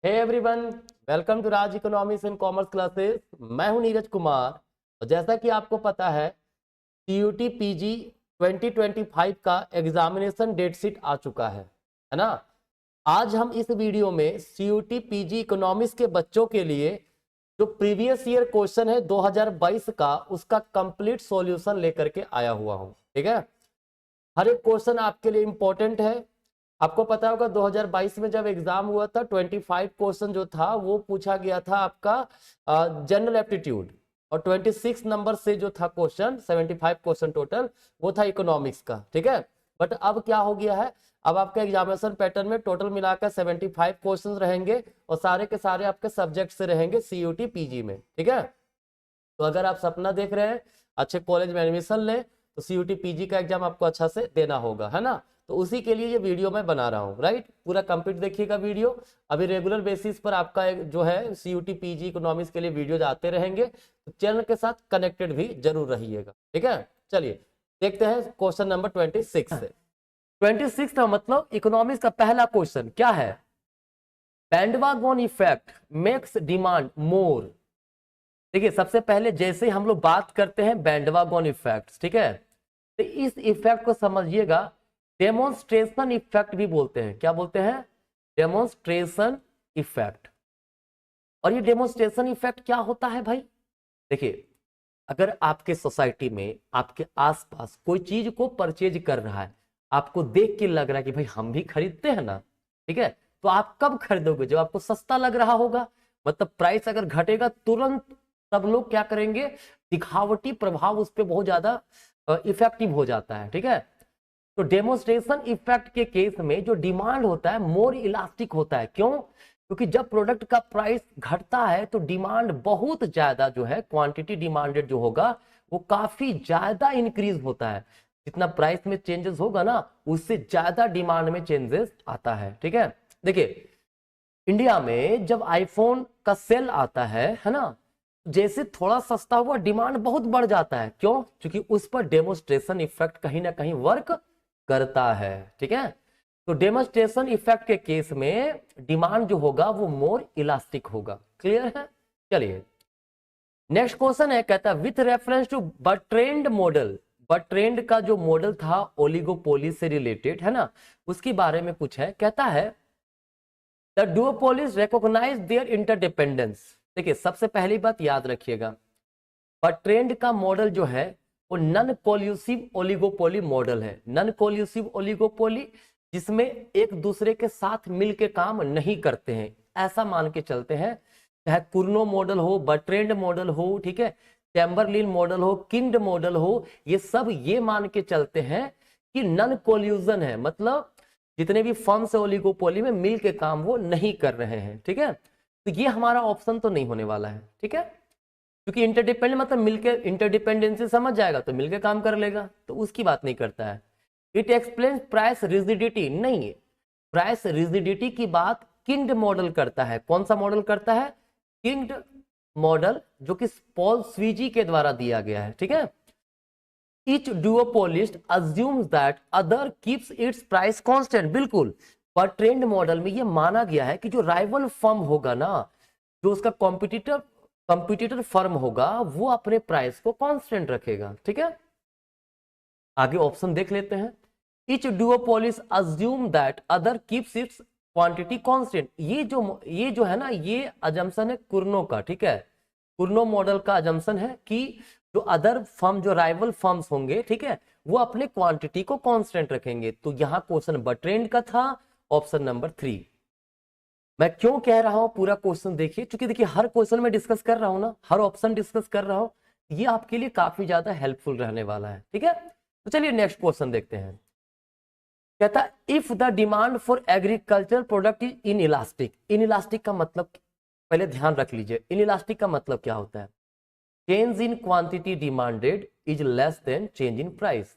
Hey everyone, welcome to Raj economics and commerce classes. मैं हूं नीरज कुमार और जैसा कि आपको पता है सीयूटी पीजी 2025 का एग्जामिनेशन डेट शीट आ चुका है ना। आज हम इस वीडियो में सीयूटी पीजी इकोनॉमिक्स के बच्चों के लिए जो प्रीवियस ईयर क्वेश्चन है 2022 का उसका कंप्लीट सॉल्यूशन लेकर के आया हुआ हूं। ठीक है, हर एक क्वेश्चन आपके लिए इंपॉर्टेंट है। आपको पता होगा 2022 में जब एग्जाम हुआ था 25 क्वेश्चन जो था वो पूछा गया था आपका जनरल एप्टीट्यूड, और 26 नंबर से जो था क्वेश्चन 75 क्वेश्चन टोटल वो था इकोनॉमिक्स का। ठीक है, बट अब क्या हो गया है, अब आपका एग्जामिनेशन पैटर्न में टोटल मिलाकर 75 क्वेश्चन रहेंगे और सारे के सारे आपके सब्जेक्ट से रहेंगे सीयूटी पीजी में। ठीक है, तो अगर आप सपना देख रहे हैं अच्छे कॉलेज में एडमिशन लें तो सीयूटी पीजी का एग्जाम आपको अच्छा से देना होगा, है ना। तो उसी के लिए ये वीडियो मैं बना रहा हूँ, राइट। पूरा कंप्लीट देखिएगा वीडियो। अभी रेगुलर बेसिस पर आपका जो है सीयूटी पीजी इकोनॉमिक्स के लिए वीडियो आते रहेंगे, तो चैनल के साथ कनेक्टेड भी जरूर रहिएगा। ठीक है, चलिए देखते हैं क्वेश्चन नंबर 26 से। 26 का मतलब इकोनॉमिक्स का पहला क्वेश्चन क्या है, bandwagon effect makes demand more. देखिए सबसे पहले जैसे हम लोग बात करते हैं बैंडवागन इफेक्ट, ठीक है, तो इस इफेक्ट को समझिएगा डेमोन्स्ट्रेशन इफेक्ट भी बोलते हैं। क्या बोलते हैं? Demonstration effect. और ये डेमोन्स्ट्रेशन इफेक्ट क्या होता है भाई? देखिए अगर आपके सोसाइटी में आपके आसपास कोई चीज को परचेज कर रहा है, आपको देख के लग रहा है कि भाई हम भी खरीदते हैं ना, ठीक है, तो आप कब खरीदोगे? जब आपको सस्ता लग रहा होगा। मतलब प्राइस अगर घटेगा तुरंत सब लोग क्या करेंगे, दिखावटी प्रभाव उस पर बहुत ज्यादा इफेक्टिव हो जाता है। ठीक है, तो डेमोन्स्ट्रेशन इफेक्ट के केस में जो डिमांड होता है मोर इलास्टिक होता है। क्यों? क्योंकि जब प्रोडक्ट का प्राइस घटता है तो डिमांड बहुत ज्यादा जो है, क्वांटिटी डिमांडेड जो होगा वो काफी ज्यादा इंक्रीज होता है। जितना प्राइस में चेंजेस होगा ना उससे ज्यादा डिमांड में चेंजेस आता है। ठीक है, देखिए इंडिया में जब आईफोन का सेल आता है ना, जैसे थोड़ा सस्ता हुआ डिमांड बहुत बढ़ जाता है। क्यों? क्योंकि उस पर डेमोन्स्ट्रेशन इफेक्ट कहीं ना कहीं वर्क करता है। ठीक है, तो डेमोन्स्ट्रेशन इफेक्ट के केस में डिमांड जो होगा वो मोर इलास्टिक होगा। क्लियर है? चलिए नेक्स्ट क्वेश्चन है, कहता है with reference to Bertrand model. Bertrand का जो मॉडल था ओलिगोपोली से रिलेटेड, है ना, उसके बारे में कुछ है। कहता है द डुओपोलिस रिकॉग्नाइज देयर इंटरडिपेंडेंस। देखिए सबसे पहली बात याद रखिएगा, बर्ट्रेंड का मॉडल जो है वो नॉन कोल्यूसिव ओलिगोपोली मॉडल है। नॉन कोल्यूसिव ओलिगोपोली जिसमें एक दूसरे के साथ मिलके काम नहीं करते हैं, ऐसा मान के चलते हैं। चाहे कुर्नो मॉडल हो, बर्ट्रेंड मॉडल हो, ठीक है, चैम्बरलिन मॉडल हो, किंड मॉडल हो, ये सब ये मान के चलते हैं कि नॉन कोल्यूजन है। मतलब जितने भी फर्म्स है ओलिगोपोली में मिल के काम वो नहीं कर रहे हैं। ठीक है, तो ये हमारा ऑप्शन तो नहीं होने वाला है। ठीक है, क्योंकि इंटरडिपेंडेंट मतलब मिलकर, इंटरडिपेंडेंसी समझ जाएगा तो मिलकर काम कर लेगा, तो उसकी बात नहीं करता है। इट एक्सप्लेन प्राइस रिजिडिटी, नहीं, प्राइस रिजिडिटी की बात किंड मॉडल करता है। कौन सा मॉडल करता है? किंड मॉडल, जो कि पॉल स्वीजी के द्वारा दिया गया है। ठीक है, each duopolist assumes that other keeps its price constant. बिल्कुल, पर ट्रेंड मॉडल में यह माना गया है कि जो राइवल फर्म होगा ना, जो उसका कंपटीटर फर्म होगा, वो अपने प्राइस को कांस्टेंट रखेगा। ठीक है, आगे ऑप्शन देख लेते हैं। Each duopolist assume that other keeps its quantity constant. ये जो है ना, ये अजम्पशन है कुर्नो का। ठीक है, कुर्नो मॉडल का अजम्पशन है कि जो अदर फर्म, जो राइवल फर्म्स होंगे, ठीक है, वो अपने क्वांटिटी को कांस्टेंट रखेंगे। तो यहां क्वेश्चन बर्ट्रेंड का था, ऑप्शन नंबर 3। मैं क्यों कह रहा हूं पूरा क्वेश्चन देखिए, क्योंकि देखिए हर क्वेश्चन में डिस्कस कर रहा हूं ना, हर ऑप्शन डिस्कस कर रहा हूं, ये आपके लिए काफी ज्यादा हेल्पफुल रहने वाला है। ठीक है, तो चलिए नेक्स्ट क्वेश्चन देखते हैं। कहता है if the demand for agriculture product is in elastic. In elastic का मतलब पहले ध्यान रख लीजिए, इन इलास्टिक का मतलब क्या होता है? Change in quantity demanded is less than change in price.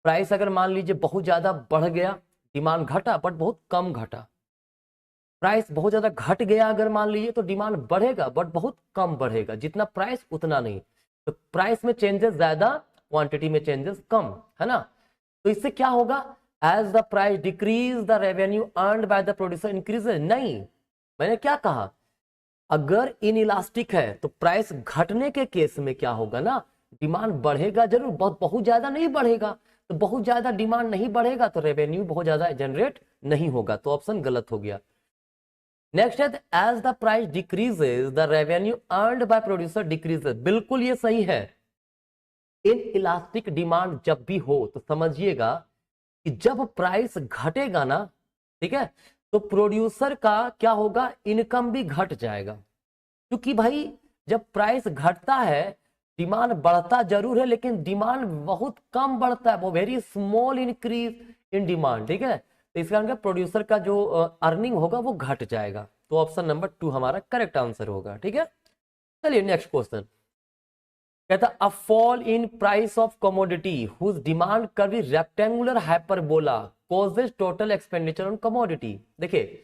Price अगर मान लीजिए बहुत ज्यादा बढ़ गया, डिमांड घटा बट बहुत कम घटा। प्राइस बहुत ज्यादा घट गया अगर मान लीजिए तो डिमांड बढ़ेगा बट बहुत कम बढ़ेगा, जितना प्राइस उतना नहीं। तो प्राइस में चेंजेस ज्यादा, क्वांटिटी में चेंजेस कम, है ना। तो इससे क्या होगा? As the price decrease the revenue earned by the producer increases. नहीं, मैंने क्या कहा, अगर इनइलास्टिक है तो प्राइस घटने के केस में क्या होगा ना, डिमांड बढ़ेगा जरूर, बहुत ज्यादा नहीं बढ़ेगा, तो बहुत ज्यादा डिमांड नहीं बढ़ेगा तो रेवेन्यू बहुत ज्यादा जनरेट नहीं होगा, तो ऑप्शन गलत हो गया। नेक्स्ट है as the price decreases the revenue earned by producer decreases, बिल्कुल ये सही है। इन इलास्टिक डिमांड जब भी हो तो समझिएगा कि जब प्राइस घटेगा ना, ठीक है, तो प्रोड्यूसर का क्या होगा, इनकम भी घट जाएगा, क्योंकि भाई जब प्राइस घटता है डिमांड बढ़ता जरूर है, लेकिन डिमांड बहुत कम बढ़ता है, वो very small increase in demand, ठीक है, तो इस कारण प्रोड्यूसर का जो अर्निंग होगा वो घट जाएगा, तो ऑप्शन नंबर 2 हमारा करेक्ट आंसर होगा, ठीक है। चलिए नेक्स्ट क्वेश्चन कहता a fall in price of commodity whose demand curve is rectangular hyperbola causes total expenditure on commodity. देखिए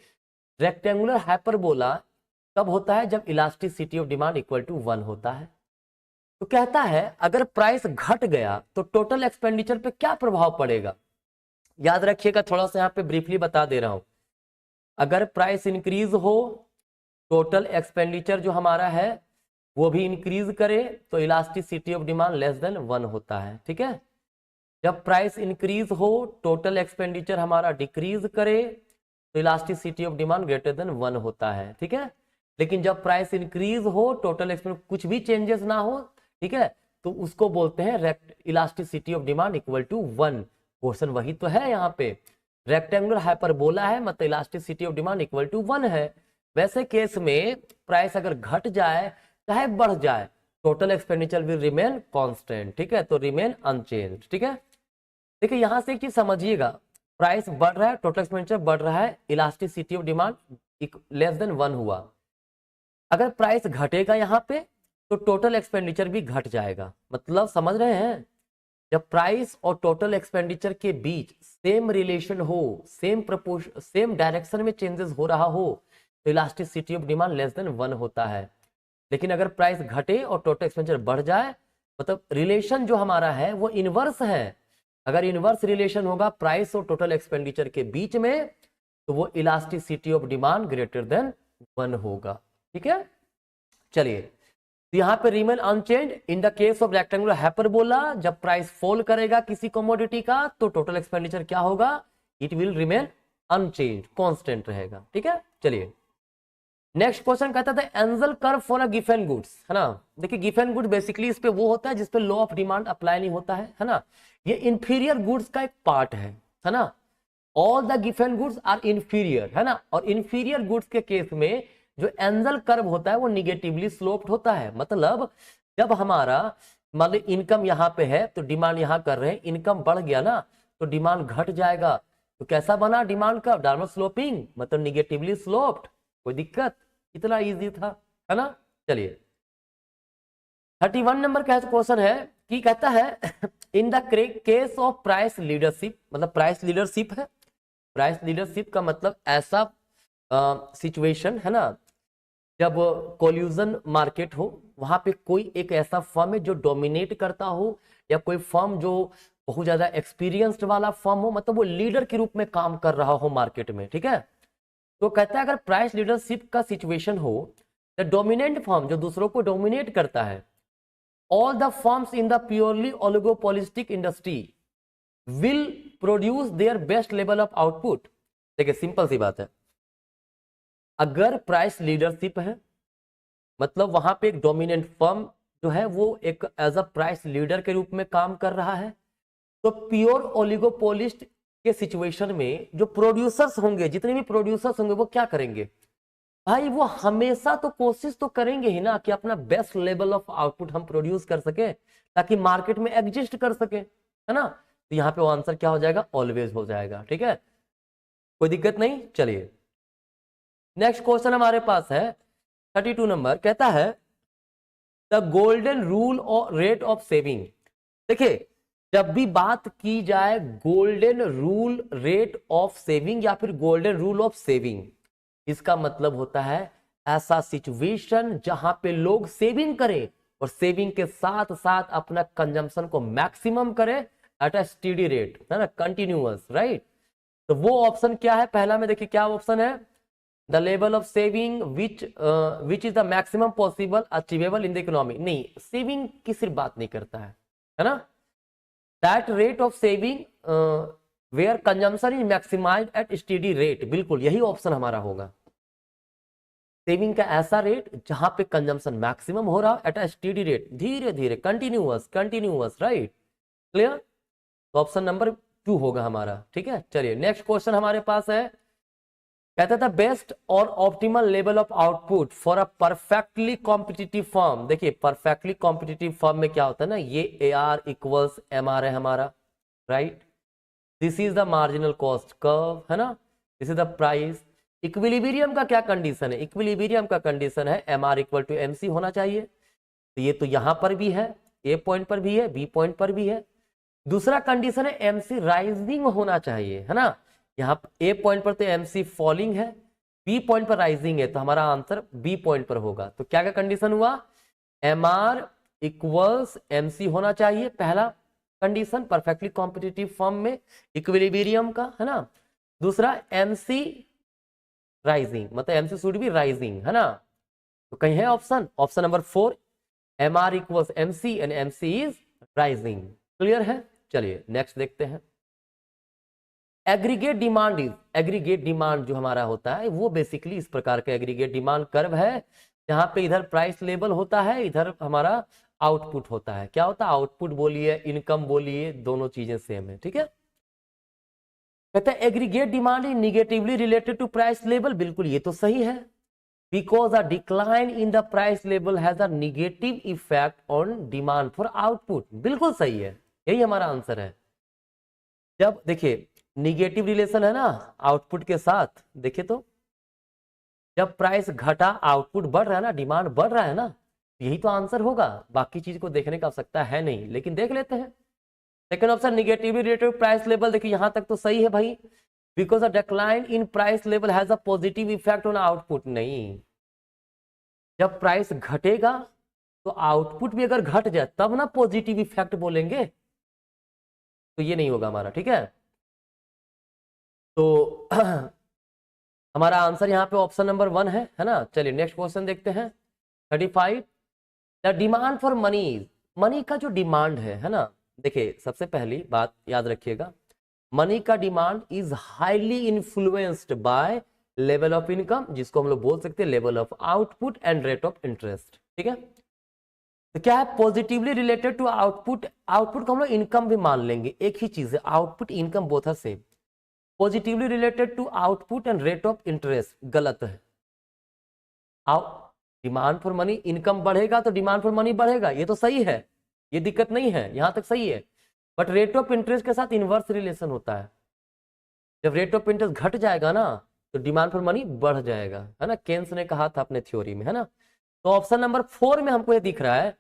रेक्टेंगुलर हाइपरबोला कब होता है, जब elasticity of demand equal to 1 होता है। तो कहता है अगर प्राइस घट गया तो टोटल एक्सपेंडिचर पे क्या प्रभाव पड़ेगा, याद रखिएगा, थोड़ा सा यहाँ पे ब्रीफली बता दे रहा हूं। अगर प्राइस इंक्रीज हो टोटल एक्सपेंडिचर जो हमारा है वो भी इंक्रीज करे तो elasticity of demand less than 1 होता है, ठीक है। जब प्राइस इंक्रीज हो टोटल एक्सपेंडिचर हमारा डिक्रीज करे तो elasticity of demand greater than 1 होता है, ठीक है। लेकिन जब प्राइस इंक्रीज हो टोटल एक्सपेंडिचर कुछ भी चेंजेस ना हो, ठीक है, तो उसको बोलते हैं elasticity of demand equal to 1। Question वही तो है यहाँ पे, रेक्टेंगुलर हाइपरबोला है मतलब elasticity of demand equal to 1 है। वैसे केस में प्राइस अगर घट जाए चाहे बढ़ जाए total expenditure will remain constant, ठीक है, तो रिमेन अनचेंज्ड, ठीक है। देखिए यहां से एक चीज समझिएगा, प्राइस बढ़ रहा है टोटल एक्सपेंडिचर बढ़ रहा है, elasticity of demand less than 1 हुआ। अगर प्राइस घटेगा यहाँ पे तो टोटल एक्सपेंडिचर भी घट जाएगा, मतलब समझ रहे हैं, जब प्राइस और टोटल एक्सपेंडिचर के बीच सेम रिलेशन हो, सेम प्रपोर्शन सेम डायरेक्शन में चेंजेस हो रहा हो तो elasticity of demand less than 1 होता है। लेकिन अगर प्राइस घटे और टोटल एक्सपेंडिचर बढ़ जाए मतलब रिलेशन जो हमारा है वो इनवर्स है, अगर इनवर्स रिलेशन होगा प्राइस और टोटल एक्सपेंडिचर के बीच में तो वो elasticity of demand greater than 1 होगा, ठीक है। चलिए तो यहाँ पे remain unchange in the case of rectangular hyperbola, जब प्राइस फॉल करेगा किसी कमोडिटी का तो टोटल एक्सपेंडिचर क्या होगा, it will remain unchange constant रहेगा, ठीक है। चलिए नेक्स्ट क्वेश्चन कहता था Engel curve for a given goods, है ना। देखिए गिवन गुड बेसिकली इस पे वो होता है जिसपे लॉ ऑफ डिमांड अप्लाई नहीं होता है ना, ये इंफीरियर गुड्स का एक पार्ट है ना। All the given goods are inferior, है ना, और इंफीरियर गुड्स के केस में जो एंजल कर्व होता है वो निगेटिवली स्लोप्ड होता है, मतलब जब हमारा मान लो इनकम यहाँ पे है तो डिमांड यहाँ कर रहे हैं, इनकम बढ़ गया ना तो डिमांड घट जाएगा, तो कैसा बना डिमांड का डाउनवर्ड स्लोपिंग, मतलब निगेटिवली स्लोप्ड, कोई दिक्कत, इतना इजी था, है ना। चलिए 31 नंबर का क्वेश्चन है कि कहता है in the case of price leadership, मतलब प्राइस लीडरशिप है, प्राइस लीडरशिप का मतलब ऐसा सिचुएशन है ना जब कोल्यूजन मार्केट हो, वहां पे कोई एक ऐसा फर्म है जो डोमिनेट करता हो या कोई फर्म जो बहुत ज्यादा एक्सपीरियंस्ड वाला फर्म हो, मतलब वो लीडर के रूप में काम कर रहा हो मार्केट में, ठीक है। तो कहता है अगर प्राइस लीडरशिप का सिचुएशन हो, द डोमिनेंट फर्म जो दूसरों को डोमिनेट करता है, all the firms in the purely oligopolistic industry will produce their best level of output. देखिए सिंपल सी बात है, अगर प्राइस लीडरशिप है मतलब वहां पे एक डोमिनेंट फर्म जो है वो एक एज अ प्राइस लीडर के रूप में काम कर रहा है, तो प्योर ओलिगोपोलिस्ट के सिचुएशन में जो प्रोड्यूसर्स होंगे, जितने भी प्रोड्यूसर्स होंगे वो क्या करेंगे भाई, वो हमेशा तो कोशिश तो करेंगे ही ना कि अपना बेस्ट लेवल ऑफ आउटपुट हम प्रोड्यूस कर सके ताकि मार्केट में एग्जिस्ट कर सके, है ना। तो यहाँ पे वो आंसर क्या हो जाएगा, ऑलवेज हो जाएगा, ठीक है, कोई दिक्कत नहीं। चलिए नेक्स्ट क्वेश्चन हमारे पास है 32 नंबर, कहता है द गोल्डन रूल और रेट ऑफ सेविंग। देखिए जब भी बात की जाए golden rule rate of saving या फिर गोल्डन रूल ऑफ सेविंग, इसका मतलब होता है ऐसा सिचुएशन जहां पे लोग सेविंग करें और सेविंग के साथ साथ अपना कंजम्पशन को मैक्सिमम करें एट अ स्टेडी रेट, है ना, कंटिन्यूअस, राइट। तो वो ऑप्शन क्या है, पहला में देखिए क्या ऑप्शन है, the level of saving which is the maximum possible achievable in the economy. नहीं, सेविंग की सिर्फ बात नहीं करता है ना। That rate of saving where consumption is maximise at steady rate, बिल्कुल यही ऑप्शन हमारा होगा। सेविंग का ऐसा रेट जहां पे कंजम्पशन मैक्सिमम हो रहा एट अ स्टेडी रेट, धीरे धीरे कंटिन्यूअस, राइट, क्लियर। तो ऑप्शन नंबर 2 होगा हमारा, ठीक है। चलिए नेक्स्ट क्वेश्चन हमारे पास है, कहता था बेस्ट और optimal level of output for a perfectly competitive firm. देखिए परफेक्टली कॉम्पिटिटिव फर्म में क्या होता है ना, ये AR इक्वल्स MR है हमारा, right. This is the marginal cost curve, है ना, this is the price. Equilibrium का क्या कंडीशन है, इक्विलिब्रियम का कंडीशन है MR इक्वल टू MC होना चाहिए। तो ये तो यहां पर भी है, A पॉइंट पर भी है, B पॉइंट पर भी है। दूसरा कंडीशन है MC राइजिंग होना चाहिए, है ना। यहाँ A पॉइंट पर तो MC फॉलिंग है, B पॉइंट पर राइजिंग है, तो हमारा आंसर B पॉइंट पर होगा। तो क्या क्या कंडीशन हुआ, MR इक्वल्स MC होना चाहिए, पहला कंडीशन परफेक्टली कॉम्पिटिटिव फॉर्म में इक्विलिब्रियम का, है ना। दूसरा MC राइजिंग, मतलब MC शुड बी राइजिंग, है ना। तो कहीं है option, option number 4, MR equals MC and MC is rising, clear है। चलिए नेक्स्ट देखते हैं। Aggregate demand is, aggregate demand जो हमारा होता है वो बेसिकली इस प्रकार का एग्रीगेट डिमांड कर्व है, जहां पे इधर प्राइस लेवल होता है, इधर हमारा आउटपुट होता है। क्या होता है, आउटपुट बोलिए इनकम बोलिए, दोनों चीजें सेम है, ठीक है। कहते हैं aggregate demand is negatively related to price level, बिल्कुल ये तो सही है, because a decline in the price level has a negative effect on demand for output, बिल्कुल सही है, यही हमारा आंसर है। जब देखिए निगेटिव रिलेशन है ना आउटपुट के साथ, देखिए तो जब प्राइस घटा आउटपुट बढ़ रहा है ना, डिमांड बढ़ रहा है ना, यही तो आंसर होगा, बाकी चीज को देखने का आवश्यकता है नहीं, लेकिन देख लेते हैं। Second option negatively related price level, देखिए यहां तक तो सही है भाई, because a decline in price level has a positive effect on output. नहीं, जब प्राइस घटेगा तो आउटपुट भी अगर घट जाए तब ना पॉजिटिव इफेक्ट बोलेंगे, तो ये नहीं होगा हमारा, ठीक है। तो हमारा आंसर यहाँ पे ऑप्शन नंबर 1 है ना। चलिए नेक्स्ट क्वेश्चन देखते हैं 35। The demand for money, money का जो डिमांड है ना, देखिए सबसे पहली बात याद रखिएगा, मनी का demand is highly influenced by level of income, जिसको हम लोग बोल सकते हैं level of output and rate of interest, ठीक है। तो क्या है, positively related to output, output को हम लोग इनकम भी मान लेंगे, एक ही चीज है, output income both are same. Positively related to output and rate of interest गलत है। डिमांड फॉर मनी, इनकम बढ़ेगा तो डिमांड फॉर मनी बढ़ेगा, ये तो सही है, ये दिक्कत नहीं है, यहां तक सही है। बट रेट ऑफ इंटरेस्ट के साथ इनवर्स रिलेशन होता है, जब रेट ऑफ इंटरेस्ट घट जाएगा ना तो डिमांड फॉर मनी बढ़ जाएगा, है ना, केन्स ने कहा था अपने थ्योरी में, है ना। तो ऑप्शन नंबर 4 में हमको ये दिख रहा है,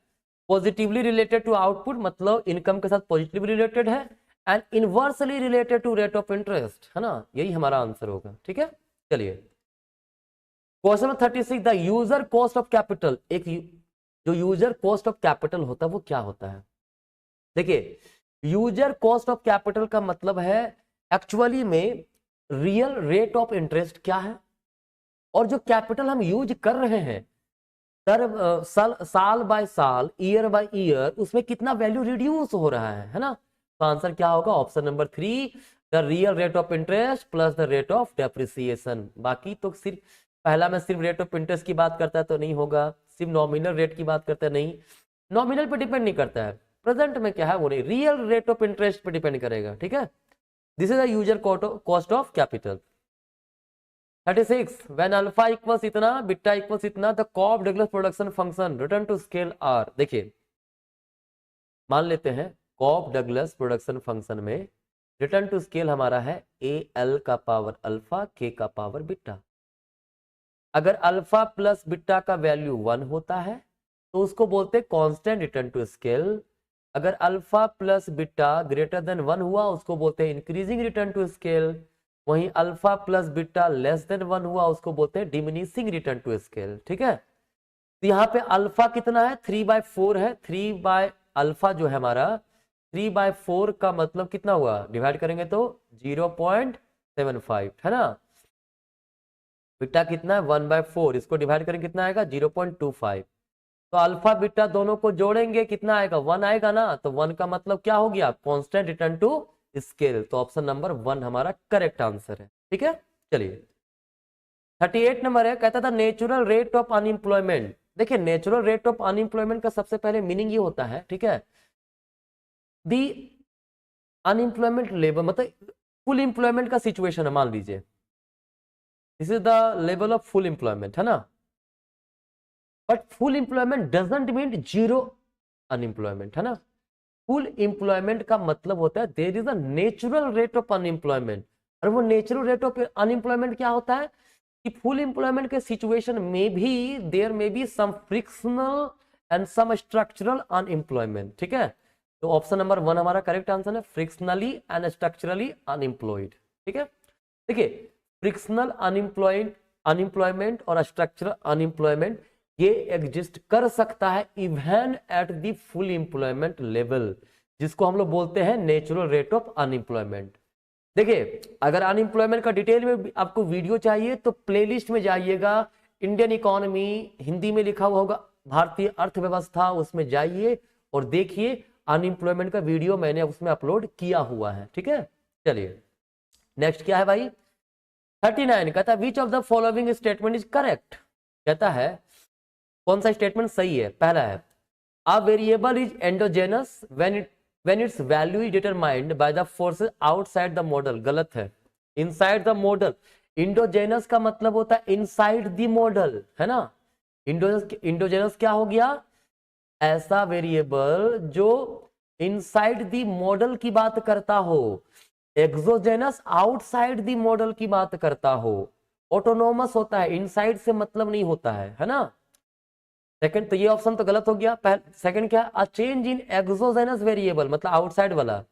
पॉजिटिवली रिलेटेड टू आउटपुट मतलब इनकम के साथ पॉजिटिवली रिलेटेड है, and inversely related to rate of interest, है ना, यही हमारा आंसर होगा, ठीक है। चलिए question number 36, the user cost of capital, एक जो यूजर कॉस्ट ऑफ कैपिटल होता है वो क्या होता है। देखिए यूजर कॉस्ट ऑफ कैपिटल का मतलब है एक्चुअली में रियल रेट ऑफ इंटरेस्ट क्या है, और जो कैपिटल हम यूज कर रहे हैं साल बाय साल, ईयर बाय ईयर, उसमें कितना वैल्यू रिड्यूस हो रहा है ना। तो आंसर क्या होगा, option number 3, the real rate of interest plus the rate of depreciation. बाकी तो सिर्फ पहला में सिर्फ रेट ऑफ इंटरेस्ट की बात करता है तो नहीं होगा, सिर्फ नॉमिनल रेट की बात करता है नहीं, नॉमिनल पे डिपेंड नहीं करता है, प्रेजेंट में क्या है वो नहीं, रियल रेट ऑफ इंटरेस्ट पे डिपेंड करेगा, ठीक है। This is the user cost of capital. 36, when alpha equals इतना, बीटा इक्वल्स इतना, the Cobb Douglas production function return to scale are. देखिए मान लेते हैं कॉफ डगलस प्रोडक्शन फंक्शन में रिटर्न टू स्केल हमारा है AL का पावर अल्फा, K का पावर बीटा। अगर अल्फा प्लस बीटा का वैल्यू 1 होता है तो उसको बोलते हैं कांस्टेंट रिटर्न टू स्केल। अगर alpha plus beta greater than 1 हुआ उसको बोलते हैं इंक्रीजिंग रिटर्न टू स्केल। वहीं alpha plus beta less than 1 हुआ उसको बोलते हैं डिमिनिशिंग रिटर्न टू स्केल, ठीक है। तो यहाँ पे अल्फा कितना है, 3/4 है, 3 बाय अल्फा जो है हमारा 3/4 का मतलब कितना हुआ, डिवाइड करेंगे तो 0.75, है ना। बीटा कितना है 1/4, इसको डिवाइड करें कितना आएगा 0.25। तो अल्फा बीटा दोनों को जोड़ेंगे कितना आएगा 1 आएगा ना, तो 1 का मतलब क्या हो गया कांस्टेंट रिटर्न टू स्केल। तो ऑप्शन नंबर 1 हमारा करेक्ट आंसर है। ठीक है, चलिए 38 नंबर है, कहता था नेचुरल रेट ऑफ अनएम्प्लॉयमेंट। देखिए नेचुरल रेट ऑफ अनएम्प्लॉयमेंट का सबसे पहले मीनिंग ये होता है, ठीक है, दी अनएम्प्लॉयमेंट लेवल, मतलब फुल एम्प्लॉयमेंट का सिचुएशन है, मान लीजिए this is the level of full employment, है ना, but full employment doesn't mean zero unemployment, है ना। फुल एम्प्लॉयमेंट का मतलब होता है there is a natural rate of unemployment. और वो नेचुरल रेट ऑफ अनएम्प्लॉयमेंट क्या होता है कि फुल एम्प्लॉयमेंट के सिचुएशन में भी there may be some frictional and some structural unemployment. ठीक है, तो ऑप्शन नंबर 1 हमारा करेक्ट आंसर है, फ्रिक्शनली एंड स्ट्रक्चरली अनएम्प्लॉयड। ठीक है, देखिए फ्रिक्शनल अनएम्प्लॉयमेंट और स्ट्रक्चरल अनएम्प्लॉयमेंट ये एग्जिस्ट कर सकता है even at the full employment level, जिसको हम लोग बोलते हैं नेचुरल रेट ऑफ अनएम्प्लॉयमेंट। देखिए अगर अनएम्प्लॉयमेंट का डिटेल में आपको वीडियो चाहिए तो प्लेलिस्ट में जाइएगा, इंडियन इकोनॉमी हिंदी में लिखा हुआ होगा, भारतीय अर्थव्यवस्था, उसमें जाइए और देखिए अनएम्प्लॉयमेंट का वीडियो मैंने उसमें अपलोड किया हुआ है। ठीक है, चलिए नेक्स्ट क्या है भाई 39, कहता है which of the following statement is correct. कहता है कौन सा स्टेटमेंट सही है। पहला है a variable is endogenous when it's value is determined by the forces outside the model. गलत है, इनसाइड द मॉडल। इंडोजेनस का मतलब होता है इनसाइड द मॉडल, है ना। इंडोजेनस क्या हो गया, ऐसा वेरिएबल जो इनसाइड द मॉडल की बात करता हो। एक्सोजेनस आउटसाइड द मॉडल की बात करता हो। ऑटोनोमस होता है, इनसाइड से मतलब नहीं होता है ना। सेकंड, तो ये ऑप्शन तो गलत हो गया। सेकंड क्या, a change in exogenous variable मतलब आउटसाइड वाला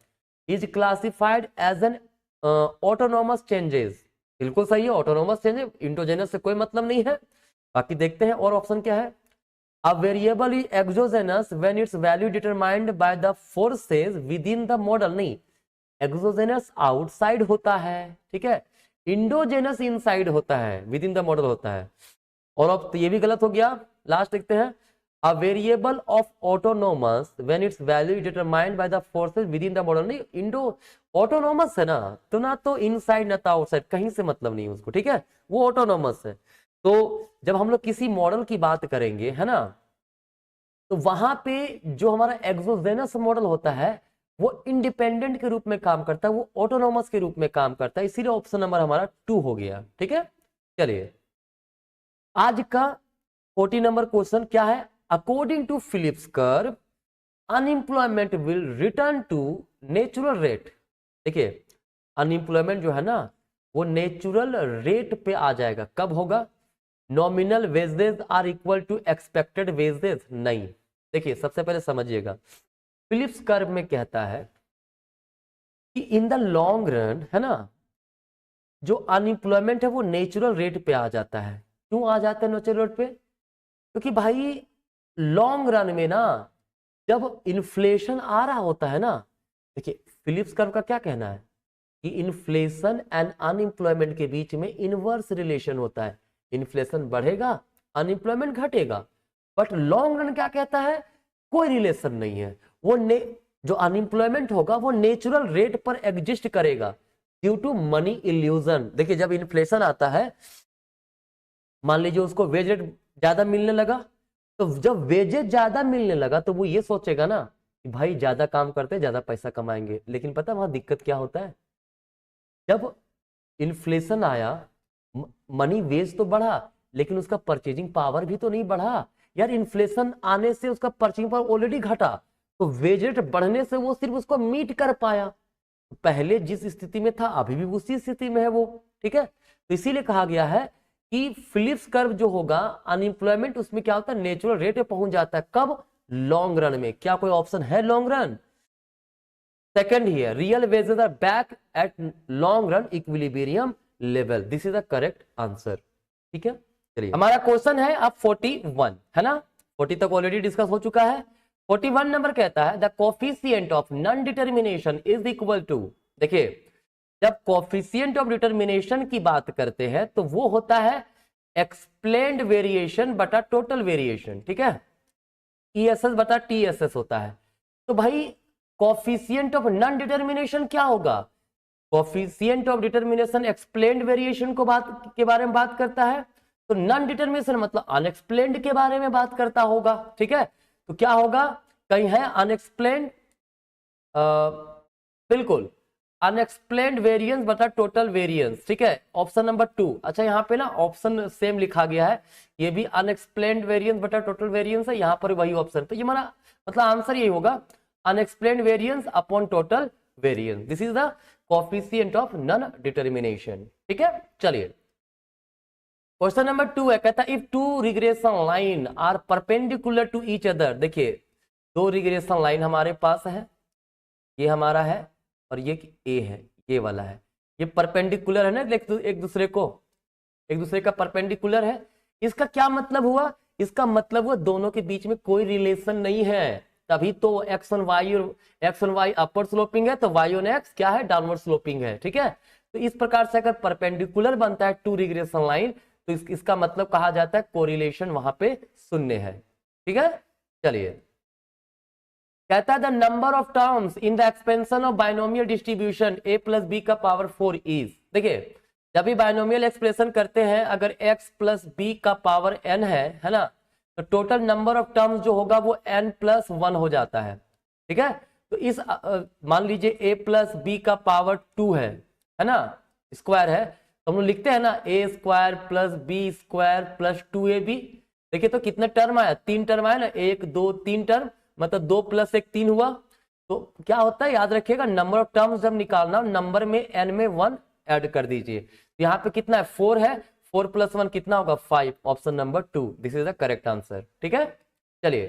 is classified as an autonomous changes. बिल्कुल सही है, ऑटोनोमस चेंजेस, इंडोजेनस से कोई मतलब नहीं है। बाकी देखते हैं और ऑप्शन क्या है। A variable is exogenous when its value determined by the forces within the model। नहीं, exogenous outside होता है, ठीक है, इंडोजेनस इनसाइड होता है, विद इन द मॉडल होता है। और अब तो ये भी गलत हो गया। लास्ट देखते हैं, a variable of autonomous when its value is determined by the forces within the model। नहीं, इंडो ऑटोनोमस है ना, तो ना तो इनसाइड ना तो आउटसाइड, कहीं से मतलब नहीं उसको, ठीक है, वो ऑटोनोमस है। तो जब हम लोग किसी मॉडल की बात करेंगे, है ना, तो वहां पे जो हमारा एक्सोजेनस मॉडल होता है वो इंडिपेंडेंट के रूप में काम करता है, वो ऑटोनोमस के रूप में काम करता है, इसीलिए ऑप्शन नंबर हमारा 2 हो गया। ठीक है, चलिए आज का 40 नंबर क्वेश्चन क्या है। According to Phillips curve unemployment will return to natural rate. देखिए अनएम्प्लॉयमेंट जो है ना वो नेचुरल रेट पे आ जाएगा, कब होगा, nominal wages are equal to expected wages. नहीं, देखिए सबसे पहले समझिएगा, फिलिप्स कर्व में कहता है कि इन द लॉन्ग रन, है ना, जो अनएम्प्लॉयमेंट है वो नेचुरल रेट पे आ जाता है। क्यों आ जाता है नेचुरल रेट पे, क्योंकि भाई लॉन्ग रन में ना जब इन्फ्लेशन आ रहा होता है ना, देखिए फिलिप्स कर्व का क्या कहना है कि इन्फ्लेशन एंड अनएम्प्लॉयमेंट के बीच में इनवर्स रिलेशन होता है, इन्फ्लेशन बढ़ेगा अनएम्प्लॉयमेंट घटेगा। बट लॉन्ग रन क्या कहता है, कोई रिलेशन नहीं है, वो जो अनएम्प्लॉयमेंट होगा वो नेचुरल रेट पर एग्जिस्ट करेगा ड्यू टू मनी इल्यूजन। देखिए जब इन्फ्लेशन आता है, मान लीजिए उसको वेज रेट ज्यादा मिलने लगा, तो जब वेजेस ज्यादा मिलने लगा तो वो ये सोचेगा ना कि भाई ज्यादा काम करते ज्यादा पैसा कमाएंगे। लेकिन पता वहां दिक्कत क्या होता है, जब इन्फ्लेशन आया मनी वेज तो बढ़ा लेकिन उसका परचेजिंग पावर भी तो नहीं बढ़ा यार। इन्फ्लेशन आने से उसका परचेजिंग पावर ऑलरेडी घटा, तो वेज रेट बढ़ने से वो सिर्फ उसको मीट कर पाया। पहले जिस स्थिति में था अभी भी उसी स्थिति में है वो, ठीक है। तो इसीलिए कहा गया है कि फिलिप्स कर्व जो होगा अनएम्प्लॉयमेंट उसमें क्या होता है, नेचुरल रेट पे पहुंच जाता है, कब, लॉन्ग रन में। क्या कोई ऑप्शन है long run? Second here, real wages are back at long run equilibrium level, this is the correct answer. ठीक है, चलिए हमारा क्वेश्चन है अब 41, है ना, 40 तक ऑलरेडी डिस्कस हो चुका है। 41 नंबर कहता है the coefficient of non determination is equal to. देखिए जब कोफिशिएंट ऑफ डिटर्मिनेशन की बात करते हैं तो वो होता है एक्सप्लेन्ड वेरिएशन बटा टोटल वेरिएशन, ठीक है, ESS बटा TSS होता है। तो भाई कोफिशिएंट ऑफ नॉन डिटर्मिनेशन क्या होगा? Coefficient of determination explained variation को के बारे में बात करता है, तो नॉन डिटर्मिनेशन मतलब अनएक्सप्लेन्ड के बारे में बात करता होगा, ठीक है। तो क्या होगा, कहीं है अनएक्सप्लेन्ड, बिल्कुल अनएक्सप्लेन्ड वेरिएंस बटा टोटल वेरिएंस, ठीक है, ऑप्शन नंबर 2। अच्छा यहाँ पे ना ऑप्शन सेम लिखा गया है, ये भी अनएक्सप्लेन्ड वेरिएंस बटा टोटल वेरिएंस है, यहाँ पर वही ऑप्शन, तो ये हमारा मतलब आंसर यही होगा, unexplained variance upon total variance, this is the coefficient of non determination, ठीक है। चलिए क्वेश्चन नंबर 2 है, कहता है if two regression line are perpendicular to each other, देखिए दो रिग्रेशन लाइन हमारे पास है, ये हमारा है और ये ए है, ये वाला है, ये परपेंडिकुलर है ना एक दूसरे को, एक दूसरे का परपेंडिकुलर है। इसका क्या मतलब हुआ? इसका मतलब हुआ दोनों के बीच में कोई रिलेशन नहीं है, तभी तो X on Y upper sloping है, तो वाई ऑन एक्स क्या है, डाउनवर्ड स्लोपिंग है, ठीक है। तो इस प्रकार से अगर परपेंडिकुलर बनता है टू रिग्रेशन लाइन, तो इसका मतलब कहा जाता है कोरिलेशन वहां पे शून्य है, ठीक है। चलिए कहता है the number of terms in the expansion of binomial distribution a plus B का पावर 4 इज, देखिए जब भी बाइनोमियल एक्सप्रेशन करते हैं अगर x प्लस बी का पावर n है ना, तो टोटल नंबर ऑफ टर्म्स जो होगा वो n प्लस 1 हो जाता है, ठीक है। तो इस मान लीजिए a प्लस बी का पावर 2 है ना, स्क्वायर है, तो हम लोग लिखते हैं ना a square plus B square प्लस 2ab, देखिए तो कितने टर्म आया, 3 टर्म आया ना, 1 2 3 टर्म, मतलब 2 प्लस 1 3 हुआ। तो क्या होता है याद रखिएगा, नंबर ऑफ टर्म्स जब निकालना नंबर में n में 1 ऐड कर दीजिए, यहाँ पे कितना है 4 है, 4 प्लस 1 कितना होगा 5, option number 2, this is the correct answer, ठीक है। चलिए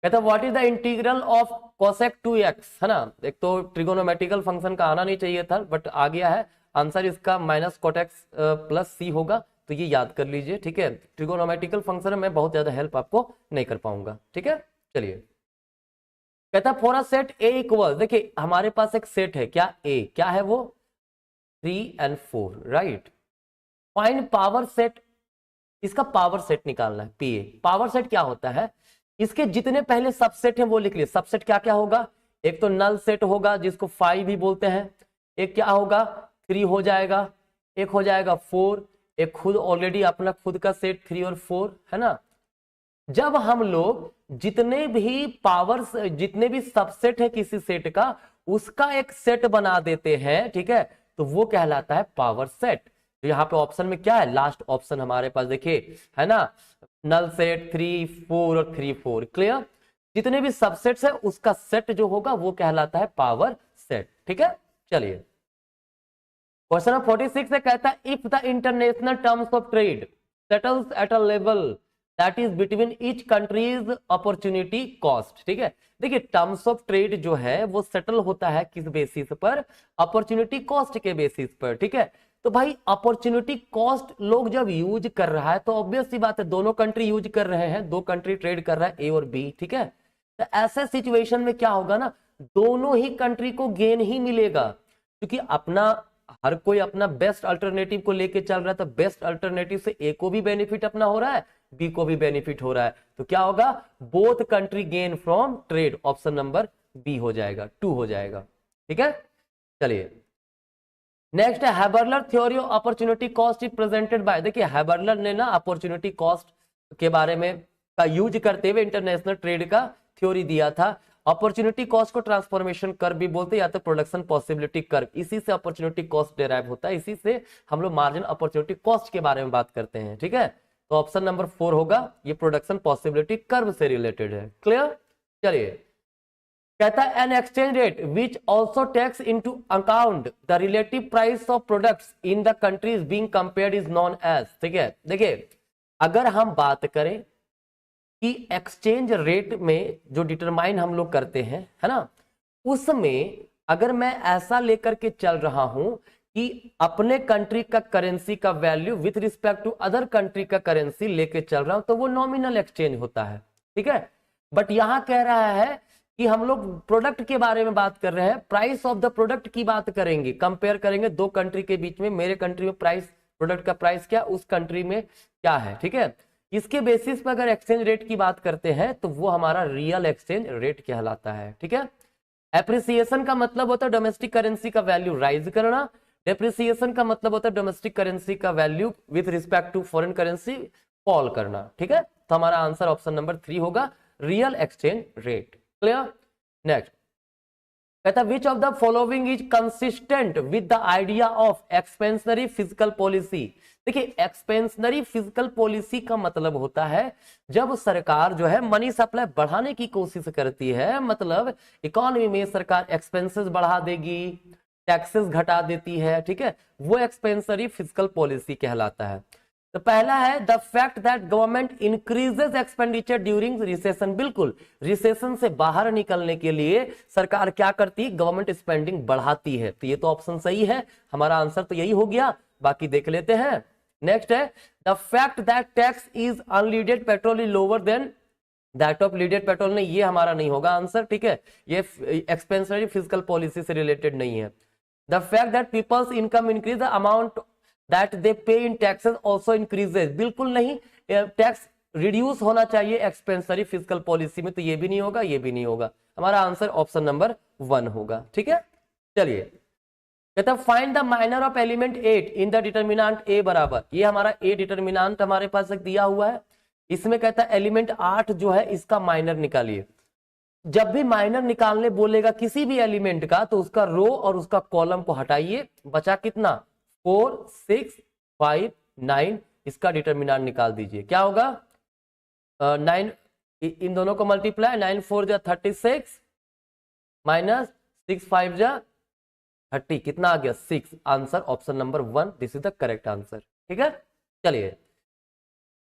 कहता है what is the integral of cosec 2x, है ना, एक तो ट्रिगोनोमेट्रिकल फंक्शन का आना नहीं चाहिए था बट आ गया है, आंसर इसका माइनस कोट एक्स प्लस सी होगा, तो ये याद कर लीजिए, ठीक है। ट्रिगोनोमेट्रिकल फंक्शन में बहुत ज्यादा हेल्प आपको नहीं कर पाऊंगा, ठीक है। चलिए कहता है for a set A equal, देखिए हमारे पास एक सेट है, क्या A, क्या है वो 3 and 4, right. Find power set, इसका पावर सेट निकालना है, PA पावर सेट क्या होता है, इसके जितने पहले सबसेट हैं वो लिख लिए। सबसेट क्या क्या होगा, एक तो नल सेट होगा जिसको 5 भी बोलते हैं, एक क्या होगा 3 हो जाएगा, एक हो जाएगा 4, एक खुद ऑलरेडी अपना खुद का सेट 3 और 4 है ना। जब हम लोग जितने भी सबसेट है किसी सेट का उसका एक सेट बना देते हैं, ठीक है, तो वो कहलाता है पावर सेट। तो यहाँ पे ऑप्शन में क्या है, लास्ट ऑप्शन हमारे पास देखिए है ना, नल सेट 3 4 और 3 4, क्लियर। जितने भी सबसेट्स है उसका सेट जो होगा वो कहलाता है पावर सेट, ठीक है। चलिए क्वेश्चन नंबर 46 से कहता है if the international terms of trade settles at a level that is between each countries opportunity cost, ठीक है। देखिए टर्म्स ऑफ ट्रेड जो है वो सेटल होता है किस बेसिस पर, अपॉर्चुनिटी कॉस्ट के बेसिस पर, ठीक है। तो भाई अपॉर्चुनिटी कॉस्ट लोग जब यूज कर रहा है तो ऑब्वियस सी बात है दोनों कंट्री यूज कर रहे हैं, दो कंट्री ट्रेड कर रहा है A और B, ठीक है। तो ऐसे सिचुएशन में क्या होगा ना, दोनों ही कंट्री को गेन ही मिलेगा, क्योंकि अपना हर कोई अपना बेस्ट अल्टरनेटिव को लेके चल रहा है, तो बेस्ट अल्टरनेटिव से A को भी बेनिफिट अपना हो रहा है, B को भी बेनिफिट हो रहा है, तो क्या होगा both country gain from trade, option number B हो जाएगा, 2 हो जाएगा, ठीक है। चलिए नेक्स्ट है Haberler theory of opportunity cost is presented by, देखिए हैबरलर ने ना अपॉर्चुनिटी कॉस्ट के बारे में का यूज करते हुए इंटरनेशनल ट्रेड का थ्योरी दिया था। अपॉर्चुनिटी कॉस्ट को ट्रांसफॉर्मेशन कर्व भी बोलते हैं या तो प्रोडक्शन पॉसिबिलिटी कर्व, इसी से अपॉर्चुनिटी कॉस्ट डेराइव होता है, इसी से हम लोग मार्जिन अपॉर्चुनिटी कॉस्ट के बारे में बात करते हैं, ठीक है। तो ऑप्शन नंबर 4 होगा, ये प्रोडक्शन पॉसिबिलिटी कर्व से रिलेटेड है, क्लियर। चलिए कहता है an exchange rate which also takes into account the relative price of products in the countries being compared is known as, ठीक है। देखिए अगर हम बात करें कि एक्सचेंज रेट में जो डिटरमाइन हम लोग करते हैं है ना, उसमें अगर मैं ऐसा लेकर के चल रहा हूं कि अपने कंट्री का करेंसी का value with respect to other country का करेंसी लेके चल रहा हूं, तो वो नॉमिनल एक्सचेंज होता है, ठीक है। बट यहां कह रहा है कि हम लोग प्रोडक्ट के बारे में बात कर रहे हैं, प्राइस ऑफ द प्रोडक्ट की बात करेंगे, कंपेयर करेंगे दो कंट्री के बीच में, मेरे कंट्री में प्राइस प्रोडक्ट का प्राइस क्या उस कंट्री में क्या है, ठीक है। इसके बेसिस पर अगर एक्सचेंज रेट की बात करते हैं तो वो हमारा रियल एक्सचेंज रेट कहलाता है, ठीक है। एप्रिसिएशन का मतलब होता है डोमेस्टिक करेंसी का वैल्यू राइज करना, डेप्रिसिएशन का मतलब होता है डोमेस्टिक करेंसी का value with respect to foreign currency fall करना, ठीक है। तो हमारा आंसर ऑप्शन नंबर 3 होगा, real exchange rate. Clear. Next कहता है which of the following is consistent with the idea of expansionary physical policy. देखिए एक्सपेंशनरी फिजिकल पॉलिसी का मतलब होता है जब सरकार जो है मनी सप्लाई बढ़ाने की कोशिश करती है, मतलब इकोनॉमी में सरकार एक्सपेंसेस बढ़ा देगी, टैक्सेस घटा देती है, ठीक है, वो एक्सपेंशनरी फिजिकल पॉलिसी कहलाता है। तो पहला है the fact that government increases expenditure during recession. बिल्कुल, रिसेशन से बाहर निकलने के लिए सरकार क्या करती है, गवर्नमेंट स्पेंडिंग बढ़ाती है। तो ये तो ऑप्शन सही है, हमारा आंसर तो यही हो गया। बाकी देख लेते हैं। नेक्स्ट है the fact that tax is unleaded petrol is lower than that of leaded petrol. नहीं, ये हमारा नहीं होगा आंसर, ठीक है, ये एक्सपेंशनरी फिजिकल पॉलिसी से रिलेटेड नहीं है। The fact that people's income increase the amount that they pay in taxes also increases. बिल्कुल नहीं, टैक्स रिड्यूस होना चाहिए एक्सपेंशनरी फिजिकल पॉलिसी में, तो ये भी नहीं होगा, ये भी नहीं होगा। हमारा आंसर ऑप्शन नंबर 1 होगा, ठीक है। चलिए कहता है find the minor of element 8 in the determinant A बराबर। ये हमारा ए डिटर्मिनेंट हमारे पास एक दिया हुआ है, इसमें कहता है एलिमेंट 8 जो है इसका माइनर निकालिए। जब भी माइनर निकालने बोलेगा किसी भी एलिमेंट का तो उसका रो और उसका कॉलम को हटाइए, बचा कितना 4 6 5 9, इसका डिटर्मिनेंट निकाल दीजिए। क्या होगा 9, इन दोनों को मल्टीप्लाई, 9 4 जा 36 माइनस 6 5 जा 30, कितना आ गया 6। Answer option number 1, this is the correct answer, ठीक है। चलिए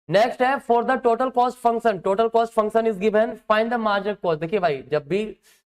नेक्स्ट है for the total cost function. Total cost function is given, find the marginal cost. देखिए भाई जब भी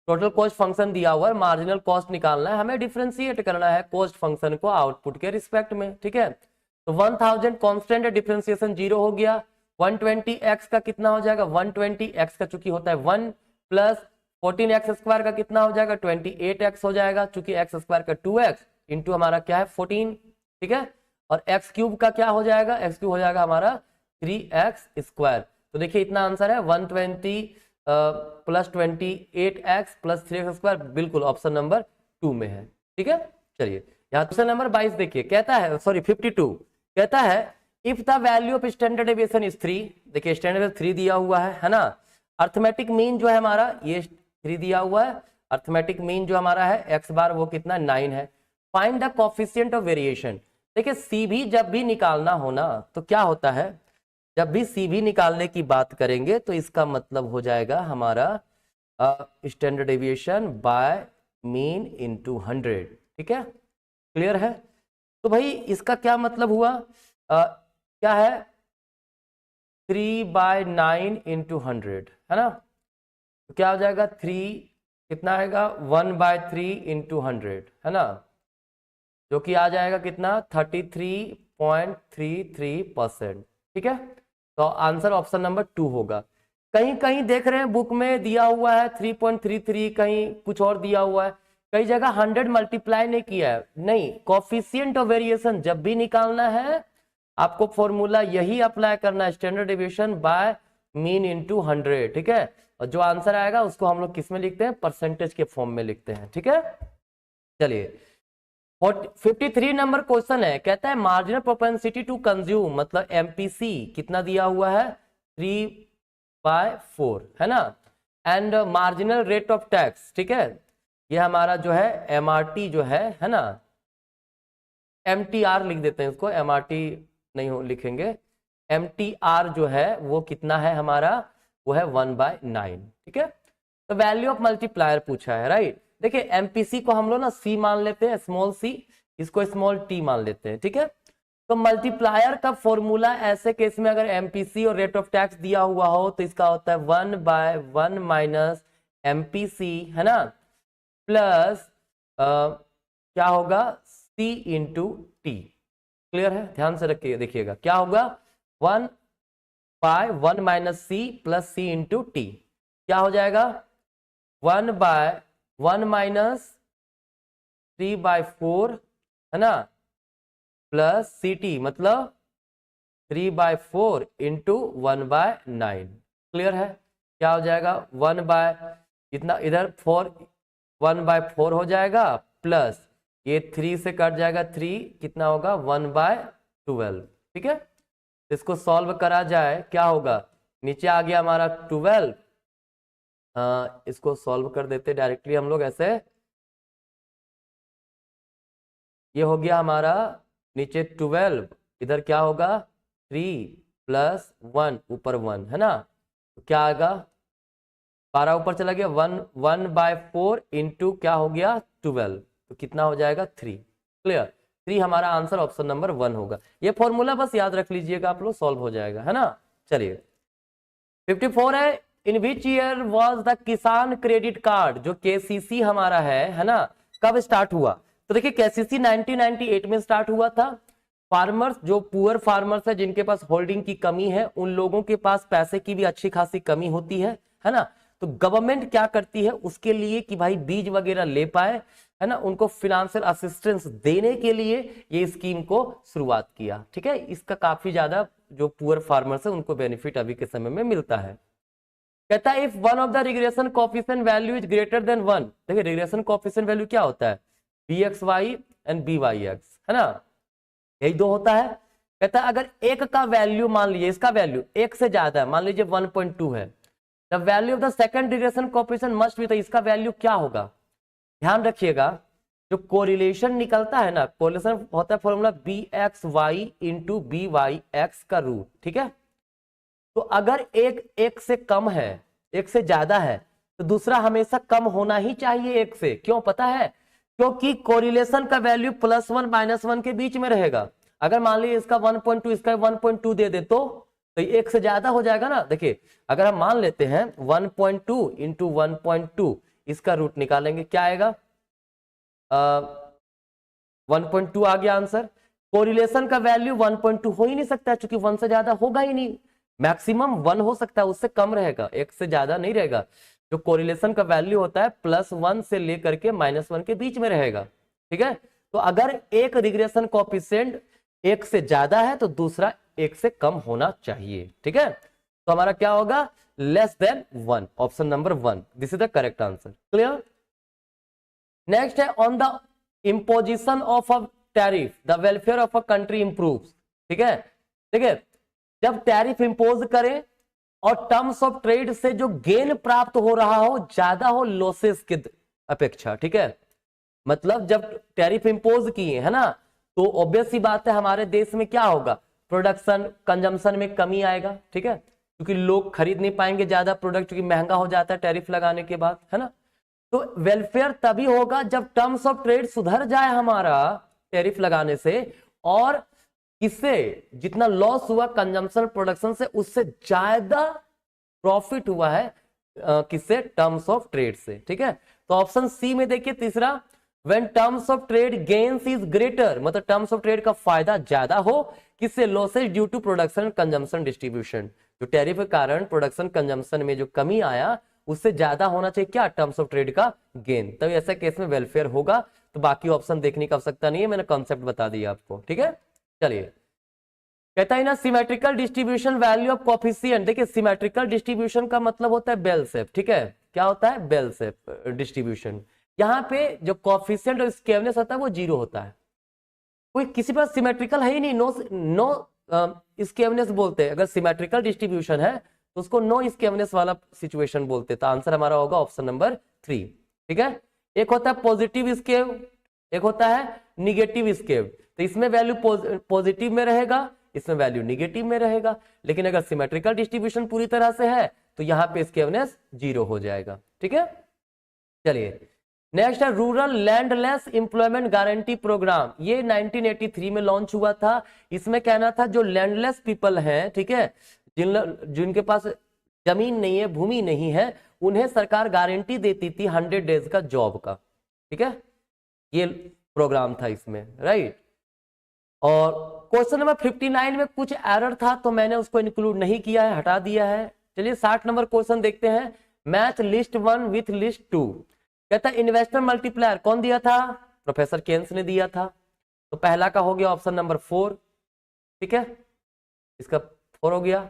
टोटल कॉस्ट फंक्शन दिया हुआ है, मार्जिनल कॉस्ट निकालना है, हमें डिफरेंशिएट करना है कॉस्ट फंक्शन को आउटपुट के रिस्पेक्ट में, ठीक है। तो 1000 कांस्टेंट है, डिफरेंशिएशन 0 हो गया। 120x का कितना हो जाएगा, 120x का चूंकि होता है 1 प्लस 14x स्क्वायर का कितना हो जाएगा 28x हो जाएगा, चूंकि x स्क्वायर का 2x इंटू हमारा क्या है 14, ठीक है। और x क्यूब का क्या हो जाएगा, x क्यूब हो जाएगा हमारा 3x स्क्वायर। तो देखिए इतना आंसर है 120 plus 28x plus 3x square, बिल्कुल ऑप्शन नंबर 2 में है, ठीक है। चलिए यहाँ क्वेश्चन नंबर 22 देखिए, कहता है सॉरी 52, कहता है if the value of standard deviation is 3। देखिए स्टैंडर्ड 3 दिया हुआ है ना। अर्थमेटिक मीन जो है हमारा ये 3 दिया हुआ है, अर्थमेटिक मीन जो हमारा है x बार वो कितना 9 है। Find the coefficient of variation. देखिए सी भी जब भी निकालना हो ना तो क्या होता है, जब भी सी भी निकालने की बात करेंगे तो इसका मतलब हो जाएगा हमारा standard deviation by mean into 100, ठीक है। क्लियर है। तो भाई इसका क्या मतलब हुआ, क्या है 3/9 इंटू 100 है ना। तो क्या हो जाएगा 3 कितना आएगा 1/3 इंटू 100 है ना, जो कि आ जाएगा कितना 33.33%, ठीक है। तो आंसर ऑप्शन नंबर 2 होगा। कहीं कहीं देख रहे हैं बुक में दिया हुआ है 3.33, कहीं कुछ और दिया हुआ है, कई जगह 100 मल्टीप्लाई नहीं किया है। नहीं, कोफिशिएंट ऑफ वेरिएशन जब भी निकालना है आपको फॉर्मूला यही अप्लाई करना है, standard deviation by mean into 100, ठीक है। और जो आंसर आएगा उसको हम लोग किस में लिखते हैं, परसेंटेज के फॉर्म में लिखते हैं, ठीक है। चलिए 53 नंबर क्वेश्चन है, कहता है मार्जिनल प्रोपेंसिटी टू कंज्यूम मतलब एमपीसी कितना दिया हुआ है 3/4 है ना। And marginal rate of tax, ठीक है, ये हमारा जो है एमआरटी जो है ना, एमटीआर लिख देते हैं इसको, एमआरटी नहीं हो लिखेंगे, एमटीआर जो है वो कितना है हमारा, वो है 1/9, ठीक है। तो वैल्यू ऑफ मल्टीप्लायर पूछा है, राइट। देखिए एमपीसी को हम लोग ना सी मान लेते हैं, स्मॉल सी, इसको स्मॉल टी मान लेते हैं, ठीक है। तो मल्टीप्लायर का फॉर्मूला ऐसे केस में अगर एमपीसी और रेट ऑफ टैक्स दिया हुआ हो तो इसका होता है 1/1 माइनस एमपीसी है ना, प्लस क्या होगा सी इंटू टी। क्लियर है, ध्यान से रखिए, देखिएगा क्या होगा 1/1 माइनस सी प्लस सी इंटू टी, क्या हो जाएगा 1/1 माइनस 3/4 है ना, प्लस सी टी मतलब 3/4 इंटू 1/9। क्लियर है? क्या हो जाएगा 1 इतना इधर 4 1/4 हो जाएगा प्लस ये 3 से कट जाएगा 3 कितना होगा 1/12। ठीक है, इसको सॉल्व करा जाए क्या होगा, नीचे आ गया हमारा 12। इसको सॉल्व कर देते डायरेक्टली हम लोग ऐसे, ये हो गया हमारा नीचे 12, इधर क्या होगा 3 प्लस 1 ऊपर 1 है ना, तो क्या आएगा 12 ऊपर चला गया 1/4 इंटू क्या हो गया 12, तो कितना हो जाएगा 3। क्लियर? 3 हमारा आंसर ऑप्शन नंबर 1 होगा। ये फॉर्मूला बस याद रख लीजिएगा आप लोग, सॉल्व हो जाएगा है ना। चलिए 54 है, इन विच ईयर वाज द किसान क्रेडिट कार्ड, जो केसीसी हमारा है ना, कब स्टार्ट हुआ? तो देखिए केसीसी 1998 में स्टार्ट हुआ था। फार्मर्स जो पुअर फार्मर्स है जिनके पास होल्डिंग की कमी है, उन लोगों के पास पैसे की भी अच्छी खासी कमी होती है ना, तो गवर्नमेंट क्या करती है उसके लिए कि भाई बीज वगैरह ले पाए है ना, उनको फिनेंशियल असिस्टेंस देने के लिए ये स्कीम को शुरुआत किया। ठीक है, इसका काफी ज्यादा जो पुअर फार्मर्स है उनको बेनिफिट अभी के समय में मिलता है। कहता है if one of the regression coefficient value is greater than 1, देखिए रिग्रेशन कोएफिशिएंट वैल्यू क्या होता है, bxy एंड byx है ना, यही दो होता है। कहता है अगर एक का वैल्यू मान लीजिए इसका वैल्यू एक से ज्यादा है, मान लीजिए 1.2 है, the value of the second regression coefficient must be, तो इसका वैल्यू क्या होगा? ध्यान रखिएगा जो कोरिलेशन निकलता है ना, कोरिलेशन होता है फॉर्मूला bxy इंटू byx का रूट। ठीक है, तो अगर एक से कम है, एक से ज्यादा है, तो दूसरा हमेशा कम होना ही चाहिए एक से। क्यों पता है? क्योंकि कोरिलेशन का वैल्यू +1 -1 के बीच में रहेगा। अगर मान लीजिए इसका 1.2 इसका 1.2 दे दे तो एक से ज्यादा हो जाएगा ना। देखिए अगर हम मान लेते हैं 1.2 इंटू 1.2, इसका रूट निकालेंगे क्या आएगा 1.2 आ गया आंसर। कोरिलेशन का वैल्यू 1.2 हो ही नहीं सकता क्योंकि 1 से ज्यादा होगा ही नहीं, मैक्सिमम 1 हो सकता है, उससे कम रहेगा, एक से ज्यादा नहीं रहेगा। जो कोरिलेशन का वैल्यू होता है +1 से लेकर के -1 के बीच में रहेगा। ठीक है, तो अगर एक रिग्रेशन कोएफिशिएंट एक से ज्यादा है तो दूसरा एक से कम होना चाहिए। ठीक है, तो हमारा क्या होगा <<1 option number 1, this is the correct answer. Clear? Next है on the imposition of a tariff the welfare of a country improves. ठीक है, देखिए जब टैरिफ इंपोज करें और टर्म्स ऑफ ट्रेड से जो गेन प्राप्त हो रहा हो ज्यादा हो लॉसेस की अपेक्षा। ठीक है, मतलब जब टैरिफ इंपोज किए है ना, तो ऑब्वियस सी बात है हमारे देश में क्या होगा, प्रोडक्शन कंजम्पशन में कमी आएगा। ठीक है, क्योंकि लोग खरीद नहीं पाएंगे ज्यादा प्रोडक्ट, क्योंकि महंगा हो जाता है टैरिफ लगाने के बाद है ना। तो वेलफेयर तभी होगा जब टर्म्स ऑफ ट्रेड सुधर जाए हमारा टैरिफ लगाने से, और इससे जितना लॉस हुआ कंजम्पशन प्रोडक्शन से उससे ज्यादा प्रॉफिट हुआ है किससे, टर्म्स ऑफ ट्रेड से। ठीक है, तो ऑप्शन सी में देखिए तीसरा, when terms of trade gains is greater, मतलब टर्म्स ऑफ ट्रेड का फायदा ज्यादा हो, किससे, losses due to production consumption distribution, जो टैरिफ के कारण प्रोडक्शन कंजम्पशन में जो कमी आया उससे ज्यादा होना चाहिए क्या, टर्म्स ऑफ ट्रेड का गेन, तभी ऐसे केस में वेलफेयर होगा। तो बाकी ऑप्शन देखने की आवश्यकता नहीं है, मैंने कॉन्सेप्ट बता दिया आपको। ठीक है, चलिए कहता है ना symmetrical distribution value of coefficient. देखिए सिमेट्रिकल डिस्ट्रीब्यूशन का मतलब होता है बेल शेप। ठीक है, क्या होता है, बेल शेप डिस्ट्रीब्यूशन। यहाँ पे जो कोएफिशिएंट और स्केवनेस होता है वो 0 होता है, कोई किसी पास सिमेट्रिकल है ही नहीं, नो स्केवनेस बोलते हैं। अगर सिमेट्रिकल डिस्ट्रीब्यूशन है तो उसको नो स्केवनेस वाला सिचुएशन बोलते हैं। तो आंसर हमारा होगा ऑप्शन नंबर 3। ठीक है, एक होता है पॉजिटिव स्केव, एक होता है निगेटिव स्केव। तो इसमें वैल्यू पॉजिटिव में रहेगा, इसमें वैल्यू निगेटिव में रहेगा। लेकिन अगर सिमेट्रिकल डिस्ट्रीब्यूशन पूरी तरह से है तो यहाँ पे स्केवनेस 0 हो जाएगा। ठीक है, चलिए नेक्स्ट है rural landless employment guarantee programme. ये 1983 में लॉन्च हुआ था। इसमें कहना था जो लैंडलेस पीपल हैं, ठीक है, जिनके पास जमीन नहीं है, भूमि नहीं है, उन्हें सरकार गारंटी देती थी 100 डेज का जॉब का। ठीक है, ये प्रोग्राम था इसमें, राइट। और क्वेश्चन नंबर 59 में कुछ एरर था तो मैंने उसको इंक्लूड नहीं किया है, हटा दिया है। चलिए 60 नंबर क्वेश्चन देखते हैं, मैच लिस्ट 1 विथ लिस्ट 2। कहता है इन्वेस्टर मल्टीप्लायर कौन दिया था, प्रोफेसर केन्स ने दिया था। तो पहला का हो गया ऑप्शन नंबर 4, ठीक है, इसका 4 हो गया।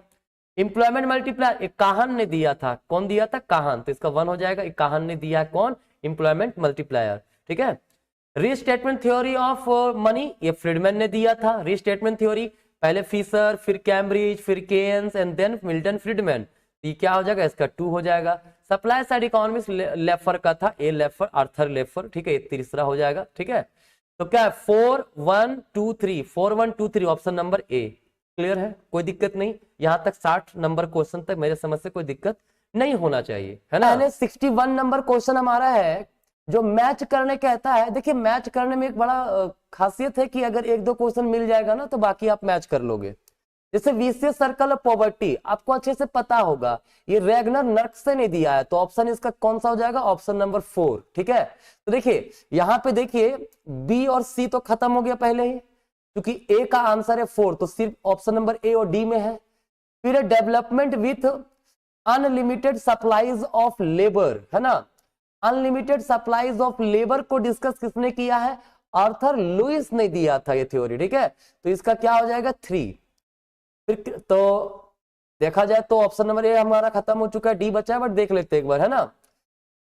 इंप्लॉयमेंट मल्टीप्लायर एक काहन ने दिया था, कौन दिया था? काहन, तो इसका 1 हो जाएगा। एक काहन ने दिया है, कौन? एम्प्लॉयमेंट मल्टीप्लायर, ठीक है। रीस्टेटमेंट थ्योरी ऑफ मनी, ये फ्रीडमैन ने दिया था। रीस्टेटमेंट थ्योरी पहले फिशर, फिर कैम्ब्रिज, फिर Keynes and then Milton Friedman, ये क्या हो जाएगा? इसका 2 हो जाएगा। सप्लाई साइड इकोनॉमिक्स लेफर का था, ए लेफर, आर्थर लेफर, ठीक है, ये तीसरा हो जाएगा, ठीक है। तो क्या है? 4 1 2 3, 4 1 2 3, ऑप्शन नंबर ए। क्लियर है, कोई दिक्कत नहीं। यहां तक 60 नंबर क्वेश्चन तक मेरे समझ से कोई दिक्कत नहीं होना चाहिए, है ना। पहले 61 नंबर क्वेश्चन हमारा है जो मैच करने कहता है। देखिए मैच करने में एक बड़ा खासियत है कि अगर एक दो क्वेश्चन मिल जाएगा ना तो बाकी आप मैच कर लोगे। जैसे विशियस सर्कल ऑफ पॉवर्टी आपको अच्छे से पता होगा, ये रेगनर नर्क से नहीं दिया है, तो ऑप्शन इसका कौन सा हो जाएगा? ऑप्शन नंबर 4, ठीक है। तो देखिए यहां पे देखिए बी और सी तो खत्म हो गया पहले ही, क्योंकि ए का आंसर है 4, तो सिर्फ ऑप्शन नंबर ए और डी में है। फिर development with unlimited supplies of labour, है ना। अनलिमिटेड सप्लाईज ऑफ लेबर को डिस्कस किसने किया है? आर्थर लुइस ने दिया था ये थ्योरी, ठीक है। तो इसका क्या हो जाएगा? 3। फिर तो देखा जाए तो ऑप्शन नंबर ए हमारा खत्म हो चुका है, डी बचा है, बट देख लेते एक बार, है ना।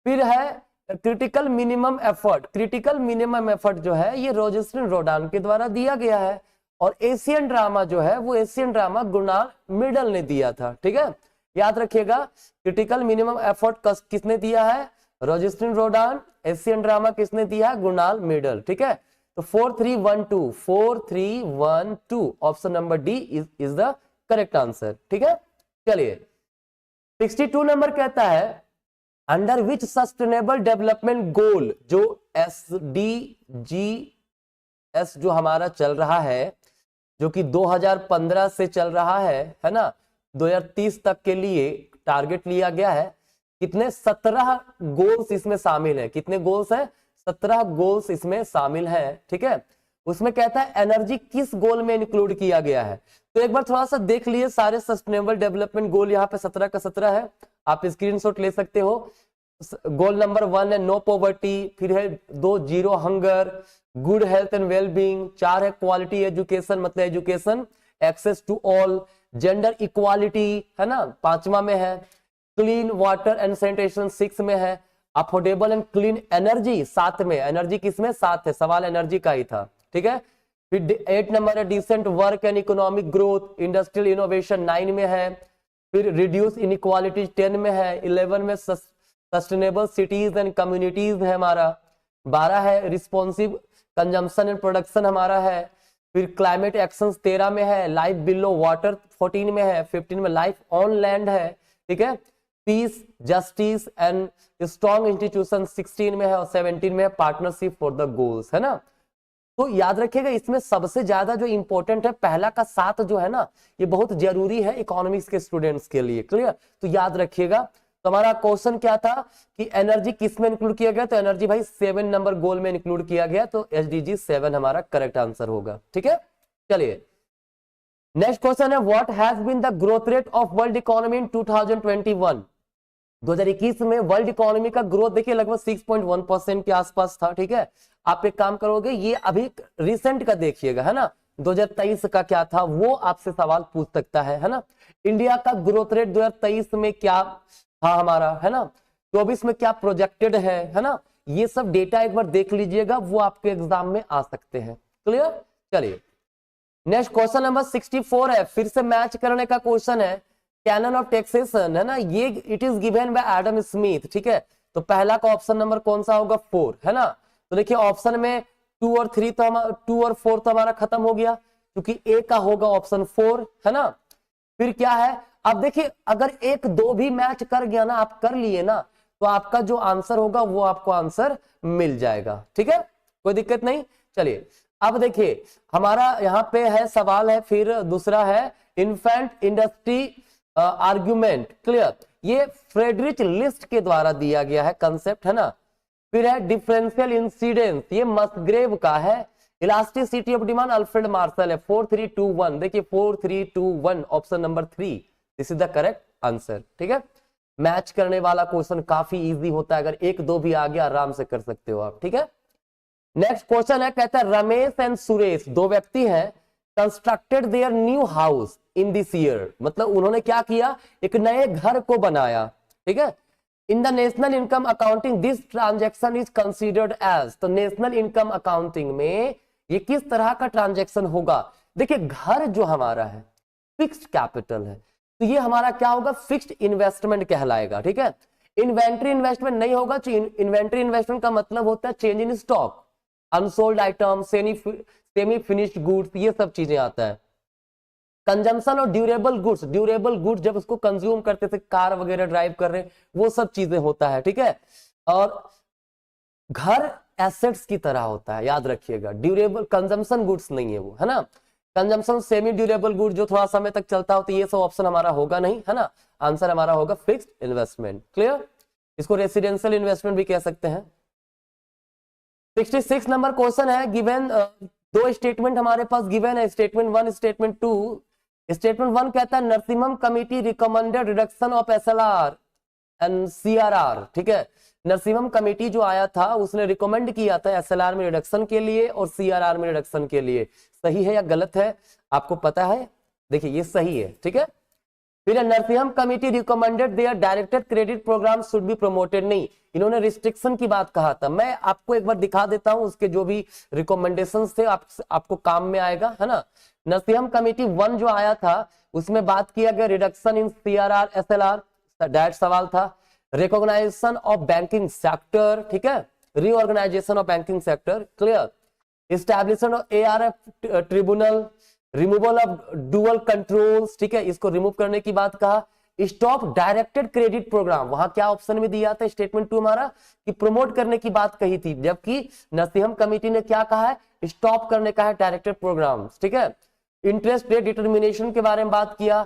फिर है critical minimum effort. Critical minimum effort जो है ये रोजेस्टिन रोडान के द्वारा दिया गया है, और एशियन ड्रामा जो है वो एशियन ड्रामा गुनाल मिडल ने दिया था, ठीक है। याद रखिएगा क्रिटिकल मिनिमम एफर्ट किसने दिया है? रोजेस्टिन रोडान। एशियन ड्रामा किसने दिया है? गुनाल मिडल, ठीक है। तो 4 3 1 2, 4 3 1 2, option number D is the correct answer, ठीक है। चलिए 62 नंबर कहता है under which sustainable development goal, जो SDGs जो हमारा चल रहा है, जो कि 2015 से चल रहा है ना, 2030 तक के लिए टारगेट लिया गया है। कितने? 17 गोल्स इसमें शामिल है। कितने गोल्स हैं? 17 गोल्स इसमें शामिल है, ठीक है। उसमें कहता है एनर्जी किस गोल में इंक्लूड किया गया है। तो एक बार थोड़ा सा देख लिए सारे सस्टेनेबल डेवलपमेंट गोल, यहाँ पे 17 का 17 है, आप स्क्रीनशॉट ले सकते हो। गोल नंबर 1 है नो पॉवर्टी, फिर है 2 zero hunger, good health and wellbeing, 4 है क्वालिटी एजुकेशन, मतलब education access to all, gender equality, है ना, 5वां में है। क्लीन वाटर एंड सैनिटेशन 6 में है। अफोर्डेबल एंड क्लीन एनर्जी 7 में, एनर्जी किसमें? 7 है, सवाल एनर्जी का ही था, ठीक है। फिर 8 नंबर है decent work and economic growth, industrial innovation 9 में है। फिर रिड्यूस इनइक्वालिटी 10 में है। 11 में सस्टेनेबल सिटीज एंड कम्युनिटीज है हमारा। 12 है रिस्पॉन्सिव कंजम्पशन एंड प्रोडक्शन हमारा है। फिर क्लाइमेट एक्शन 13 में है। लाइफ बिलो वाटर 14 में है। 15 में लाइफ ऑन लैंड है, ठीक है। Piece justice and strong institution 16 में है, और 17 में है पार्टनरशिप फॉर द गोल्स, है ना। तो याद रखिएगा इसमें सबसे ज्यादा जो इंपॉर्टेंट है पहला का 7 जो है ना, ये बहुत जरूरी है इकोनॉमिक्स के स्टूडेंट्स के लिए, क्लियर। तो याद रखिएगा। तो हमारा क्वेश्चन क्या था कि एनर्जी किस में इंक्लूड किया गया? तो एनर्जी भाई 7 नंबर गोल में इंक्लूड किया गया, तो SDG 7 हमारा करेक्ट आंसर होगा, ठीक है। चलिए नेक्स्ट क्वेश्चन है what has been the growth rate of world economy in 2021। 2021 में वर्ल्ड इकोनॉमी का ग्रोथ देखिए लगभग 6.1% के आसपास था, ठीक है। आप एक काम करोगे, ये अभी रिसेंट का देखिएगा, है ना, 2023 का क्या था वो आपसे सवाल पूछ सकता है ना। इंडिया का ग्रोथ रेट 2023 में क्या था हमारा, है ना, 24 में क्या प्रोजेक्टेड है ना, ये सब डेटा एक बार देख लीजिएगा, वो आपके एग्जाम में आ सकते हैं, क्लियर। चलिए नेक्स्ट क्वेश्चन नंबर 64 है, फिर से मैच करने का क्वेश्चन है। कैनन ऑफ टैक्सेशन, है ना, ये it is given by Adam Smith, ठीक है। तो पहला का ऑप्शन नंबर कौन सा होगा? 4, है ना। तो देखिए ऑप्शन में 2 और 3 तो हमारा 2 और 4 तो हमारा खत्म हो गया, क्योंकि ए का होगा ऑप्शन 4, है ना। फिर क्या है, अब देखिए अगर 1 2 भी मैच कर गया ना, आप कर लिए ना, तो आपका जो आंसर होगा वो आपको आंसर मिल जाएगा, ठीक है, कोई दिक्कत नहीं। चलिए अब देखिए हमारा यहाँ पे है सवाल है, फिर दूसरा है इन्फेंट इंडस्ट्री आर्ग्यूमेंट, क्लियर। ये फ्रेडरिच लिस्ट के द्वारा दिया गया है कंसेप्ट, है ना। फिर है डिफरेंशियल इंसिडेंस, ये मस्ग्रेव का है। Elasticity of demand Alfred Marshall है। 4 3 2 1, देखिए 4 3 2 1, option number 3 this is the correct answer, ठीक है। मैच करने वाला क्वेश्चन काफी इजी होता है, अगर 1 2 भी आ गया आराम से कर सकते हो आप, ठीक है। नेक्स्ट क्वेश्चन है, कहता है रमेश एंड सुरेश, दो व्यक्ति हैं, constructed their new house in this year, मतलब उन्होंने क्या किया, एक नए घर को बनाया, ठीक है। In the national income accounting this transaction is considered as, तो नेशनल इनकम अकाउंटिंग में ये किस तरह का ट्रांजेक्शन होगा। देखिए घर जो हमारा है फिक्स्ड कैपिटल है, तो ये हमारा क्या होगा, फिक्स्ड इन्वेस्टमेंट कहलाएगा, ठीक है। इन्वेंट्री इन्वेस्टमेंट नहीं होगा, इन्वेंट्री इन्वेस्टमेंट का मतलब होता है change in stock, unsold item, semi finished goods, ये सब चीजें आता है। कंजम्पशन और ड्यूरेबल गुड्स जब उसको कंज्यूम करते थे, कार वगैरह ड्राइव कर रहे हैं, वो सब चीजें होता है, ठीक है। और घर एसेट्स की तरह होता है, याद रखिएगा, ड्यूरेबल कंजम्पशन गुड्स नहीं है वो, है ना। कंजम्पशन सेमी ड्यूरेबल गुड जो थोड़ा समय तक चलता हो, तो ये सब ऑप्शन हमारा होगा नहीं, है ना। आंसर हमारा होगा फिक्स्ड इन्वेस्टमेंट। क्लियर, इसको रेसिडेंशियल इन्वेस्टमेंट भी कह सकते हैं। 66 नंबर क्वेश्चन है, गिवन दो स्टेटमेंट हमारे पास गिवन है, स्टेटमेंट 1 स्टेटमेंट 2। स्टेटमेंट 1 कहता है Narasimham committee recommended reduction of SLR and CRR, ठीक है। नरसिम्हम कमेटी जो आया था उसने रिकमेंड किया था एसएलआर में रिडक्शन के लिए और सीआरआर में रिडक्शन के लिए। सही है या गलत है आपको पता है, देखिए ये सही है, ठीक है। फिर Narasimham committee recommended there directed credit programme should be promoted, नहीं, इन्होंने रिस्ट्रिक्शन की बात कहा था। मैं आपको एक बार दिखा देता हूं उसके जो भी रिकमेंडेशंस थे, आपको काम में आएगा, है ना। नरसिम्हम कमेटी 1 जो आया था उसमें बात किया गया reduction in CRR SLR, direct सवाल था। रिकॉग्नाइजेशन ऑफ बैंकिंग सेक्टर, ठीक है, reorganisation of banking sector, clear. Establishment of ARF tribunal, removal of dual controls, ठीक है, इसको रिमूव करने की बात कहा। स्टॉप डायरेक्टेड क्रेडिट प्रोग्राम, वहां क्या ऑप्शन में दिया था स्टेटमेंट 2 हमारा कि प्रमोट करने की बात कही थी, जबकि नरसिम्हम कमेटी ने क्या कहा है, स्टॉप करने का है डायरेक्टेड प्रोग्राम, ठीक है। इंटरेस्ट रेट डिटर्मिनेशन के बारे में बात किया,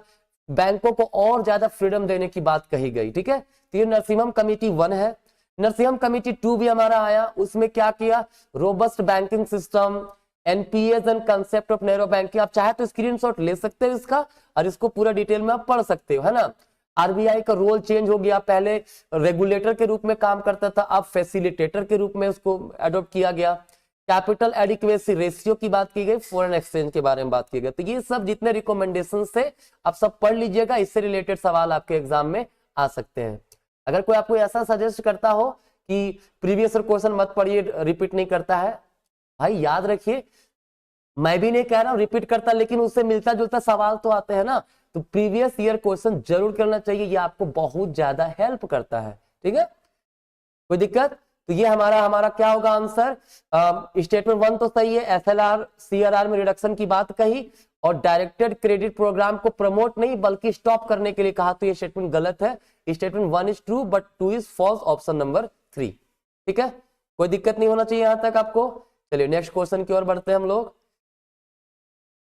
बैंकों को और ज्यादा फ्रीडम देने की बात कही गई, ठीक है। तो ये नरसिम्हम कमेटी 1 है। नरसिम्हम कमेटी 2 भी हमारा आया, उसमें क्या किया, robust banking system, NPS and concept of narrow banking. आप चाहे तो स्क्रीनशॉट ले सकते हो इसका और इसको पूरा डिटेल में आप पढ़ सकते हो, है ना। आरबीआई का रोल चेंज हो गया, पहले रेगुलेटर के रूप में काम करता था, अब फैसिलिटेटर के रूप में उसको अडॉप्ट किया गया। कैपिटल एडिक्वेसी रेशियो की बात की गई, फॉरेन एक्सचेंज के बारे में बात की गई। तो ये सब जितने रिकमेंडेशन थे आप सब पढ़ लीजिएगा, इससे रिलेटेड सवाल आपके एग्जाम में आ सकते हैं। अगर कोई आपको ऐसा सजेस्ट करता हो कि प्रीवियस क्वेश्चन मत पढ़िए, रिपीट नहीं करता है, भाई याद रखिए, मैं भी नहीं कह रहा हूं रिपीट करता, लेकिन उससे मिलता जुलता सवाल तो आते हैं ना, तो प्रीवियस ईयर क्वेश्चन जरूर करना चाहिए, ये आपको बहुत ज्यादा हेल्प करता है, ठीक है। कोई दिक्कत, तो ये हमारा क्या होगा आंसर। स्टेटमेंट 1 तो सही है, एसएलआर सीआरआर में रिडक्शन की बात कही और डायरेक्टेड क्रेडिट प्रोग्राम को प्रमोट नहीं बल्कि स्टॉप करने के लिए कहा, तो ये स्टेटमेंट गलत है। Statement 1 is true but 2 is false, option number 3, ठीक है। कोई दिक्कत नहीं होना चाहिए यहां तक आपको। चलिए नेक्स्ट क्वेश्चन की ओर बढ़ते हैं हम लोग।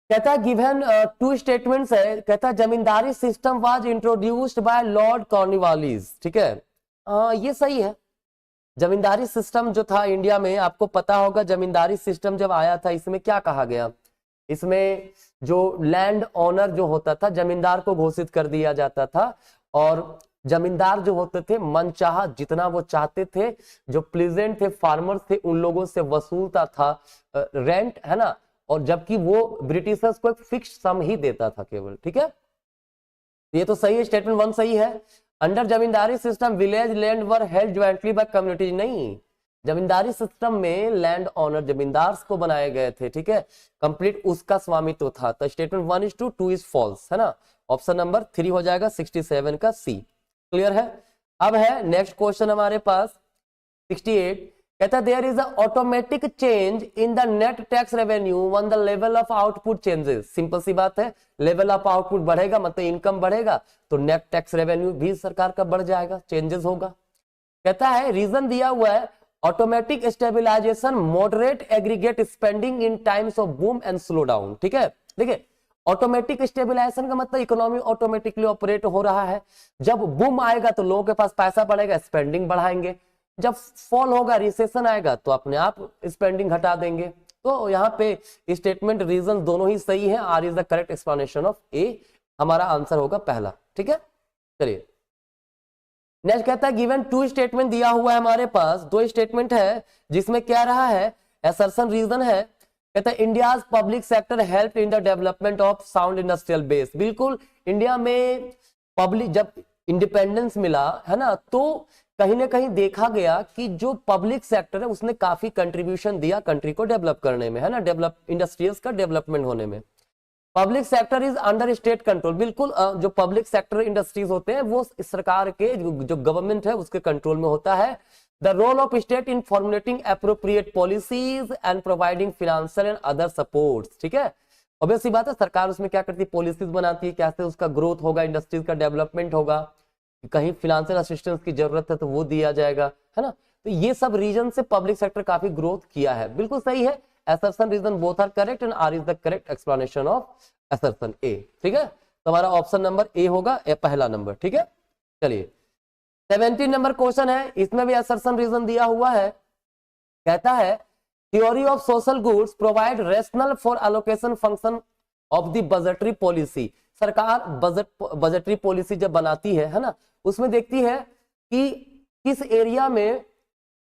कहता है गिवन 2 स्टेटमेंट्स है, कहता है zamindari system was introduced by Lord Cornwallis, ठीक है। ये सही है। जमींदारी सिस्टम जो था इंडिया में, आपको पता होगा जमींदारी सिस्टम जब आया था इसमें क्या कहा गया, इसमें जो लैंड ओनर जो होता था जमींदार को घोषित कर दिया जाता था और जमींदार जो होते थे मनचाहा जितना वो चाहते थे, जो प्लीजेंट थे फार्मर्स थे उन लोगों से वसूलता था रेंट, है ना, और जबकि वो ब्रिटिशर्स को एक फिक्स सम ही देता था केवल, ठीक है। ये तो सही है, स्टेटमेंट 1 सही है। Under zamindari system village land were held jointly by communities, नहीं, जमींदारी सिस्टम में लैंड ओनर जमींदार को बनाए गए थे, ठीक है, कंप्लीट उसका स्वामित्व था। तो statement 1 is true, 2 is false, है ना, ऑप्शन नंबर 3 हो जाएगा 67 का सी। क्लियर है। अब है नेक्स्ट क्वेश्चन हमारे पास 68, कहता है there is a automatic change in the net tax revenue when the level of output changes. Simple सी बात है, लेवल ऑफ आउटपुट बढ़ेगा मतलब इनकम बढ़ेगा, तो नेट टैक्स रेवेन्यू भी सरकार का बढ़ जाएगा, चेंजेस होगा। कहता है रीजन दिया हुआ है automatic stabilisation moderate aggregate spending in times of boom and slow down, ठीक है। देखिए ऑटोमेटिक स्टेबिलाईजेशन का मतलब इकोनॉमी ऑटोमेटिकली ऑपरेट हो रहा है, जब बूम आएगा तो लोगों के पास पैसा बढ़ेगा, स्पेंडिंग बढ़ाएंगे, जब फॉल होगा रिसेशन आएगा तो अपने आप स्पेंडिंग घटा देंगे। तो यहाँ पे स्टेटमेंट रीजन दोनों ही सही है, R is the correct explanation of A, हमारा आंसर होगा पहला, ठीक है। चलिए नेक्स्ट कहता है गिवन 2 स्टेटमेंट दिया हुआ है हमारे पास, 2 स्टेटमेंट है जिसमें क्या रहा है असर्शन रीजन है, कहता है India's public sector help in the development of sound industrial base. बिल्कुल, इंडिया में पब्लिक जब इंडिपेंडेंस मिला है ना, तो कहीं ना कहीं देखा गया कि जो पब्लिक सेक्टर है उसने काफी कंट्रीब्यूशन दिया कंट्री को डेवलप करने में, है ना, डेवलप इंडस्ट्रीज का डेवलपमेंट होने में। Public sector is under state control. बिल्कुल, जो पब्लिक सेक्टर इंडस्ट्रीज होते हैं वो सरकार के जो गवर्नमेंट है उसके कंट्रोल में होता है। The role of state in formulating appropriate policies and providing financial and other supports. ठीक है, ऑब्वियस बात है, सरकार उसमें क्या करती है, पॉलिसीज बनाती है, कैसे उसका ग्रोथ होगा, इंडस्ट्रीज का डेवलपमेंट होगा, कहीं फाइनेंशियल असिस्टेंस की जरूरत है तो वो दिया जाएगा, है ना। तो ये सब रीजन से पब्लिक सेक्टर काफी ग्रोथ किया है। बिल्कुल सही है, assertion reason both are correct and R is the correct explanation of assertion A। ठीक है, तो हमारा ऑप्शन नंबर ए होगा, पहला नंबर। ठीक है, चलिए 17 नंबर क्वेश्चन है, इसमें भी assertion reason दिया हुआ है। कहता है theory of social goods provide rationale for allocation function of the budgetary policy। सरकार बजटरी पॉलिसी जब बनाती है ना, उसमें देखती है कि किस एरिया में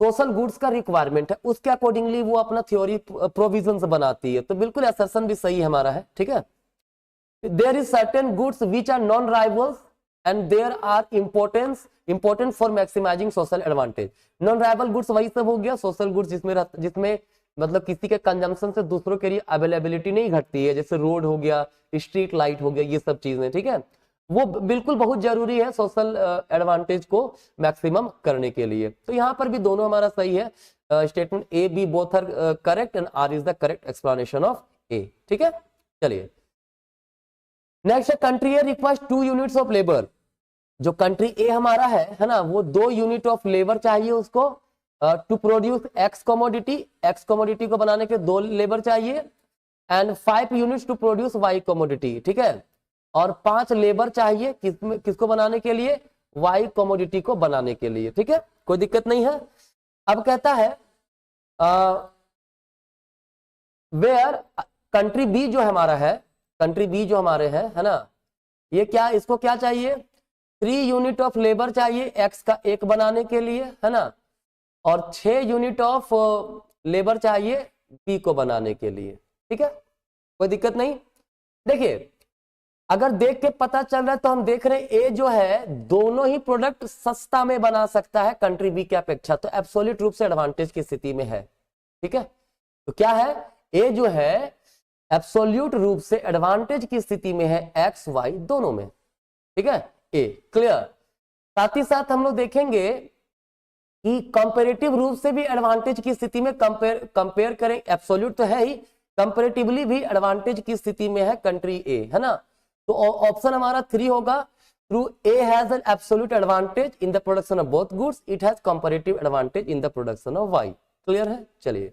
सोशल गुड्स का रिक्वायरमेंट है, उसके अकॉर्डिंगली वो अपना थ्योरी प्रोविजंस बनाती है। तो बिल्कुल असर्शन भी सही हमारा है। ठीक है, there is certain goods which are non rivals and there are important for maximising social advantage. Non rival goods वही सब हो गया, सोशल गुड्स जिसमें मतलब किसी के कंजम्पशन से दूसरों के लिए अवेलेबिलिटी नहीं घटती है, जैसे रोड हो गया, स्ट्रीट लाइट हो गया, ये सब चीजें। ठीक है, वो बिल्कुल बहुत जरूरी है सोशल एडवांटेज को मैक्सिमम करने के लिए। तो यहाँ पर भी दोनों हमारा सही है, statement A B both are correct and R is the correct explanation of A. ठीक है, चलिए next, country A request 2 units of labour. जो कंट्री ए हमारा है ना, वो 2 यूनिट ऑफ लेबर चाहिए उसको टू प्रोड्यूस एक्स कमोडिटी को बनाने के 2 लेबर चाहिए, and 5 units to produce Y commodity. ठीक है, और 5 लेबर चाहिए किसको बनाने के लिए, वाई कमोडिटी को बनाने के लिए। ठीक है, कोई दिक्कत नहीं है। अब कहता है वेयर कंट्री बी जो हमारा है, कंट्री बी जो हमारे है ना, ये क्या, इसको क्या चाहिए, 3 यूनिट ऑफ लेबर चाहिए एक्स का 1 बनाने के लिए, है ना, और 6 यूनिट ऑफ लेबर चाहिए बी को बनाने के लिए। ठीक है, कोई दिक्कत नहीं। देखिए, अगर देख के पता चल रहा है तो हम देख रहे हैं ए जो है दोनों ही प्रोडक्ट सस्ता में बना सकता है कंट्री बी की अपेक्षा, तो एब्सोल्यूट रूप से एडवांटेज की स्थिति में है। ठीक है, तो क्या है, ए जो है एब्सोल्यूट रूप से एडवांटेज की स्थिति में है एक्स वाई दोनों में। ठीक है, ए क्लियर। साथ ही साथ हम लोग देखेंगे कि कंपैरेटिव रूप से भी एडवांटेज की स्थिति में कंपेयर करें, एब्सोल्यूट तो है ही, कंपैरेटिवली भी एडवांटेज की स्थिति में है कंट्री ए, है ना। तो ऑप्शन हमारा 3 होगा, through A has an absolute advantage in the production of both goods, it has comparative advantage in the production of Y. Clear है, चलिए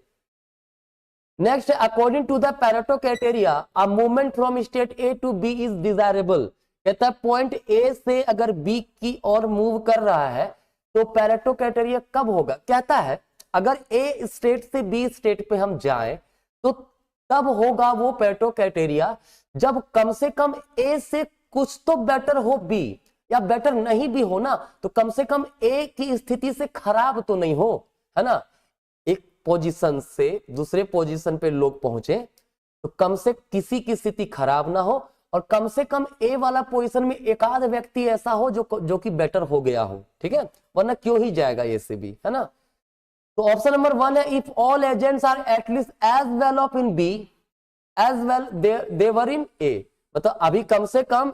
next, according to the Pareto criteria a movement from state A to B is desirable. कहता है point A से अगर B की ओर move कर रहा है तो पैरेटो क्राइटेरिया कब होगा, कहता है अगर ए स्टेट से बी स्टेट पे हम जाएं तो तब होगा वो पैरेटो क्राइटेरिया जब कम से कम ए से कुछ तो बेटर हो बी, या बेटर नहीं भी हो ना तो कम से कम ए की स्थिति से खराब तो नहीं हो, है ना। एक पोजीशन से दूसरे पोजीशन पे लोग पहुंचे तो कम से किसी की स्थिति खराब ना हो, और कम से कम ए वाला पोजीशन में एक आध व्यक्ति ऐसा हो जो कि बेटर हो गया हो। ठीक है, वरना क्यों ही जाएगा ए से बी, है ना। तो ऑप्शन नंबर 1 है, if all agents are at least as well off in B as well they were in A. मतलब अभी कम से कम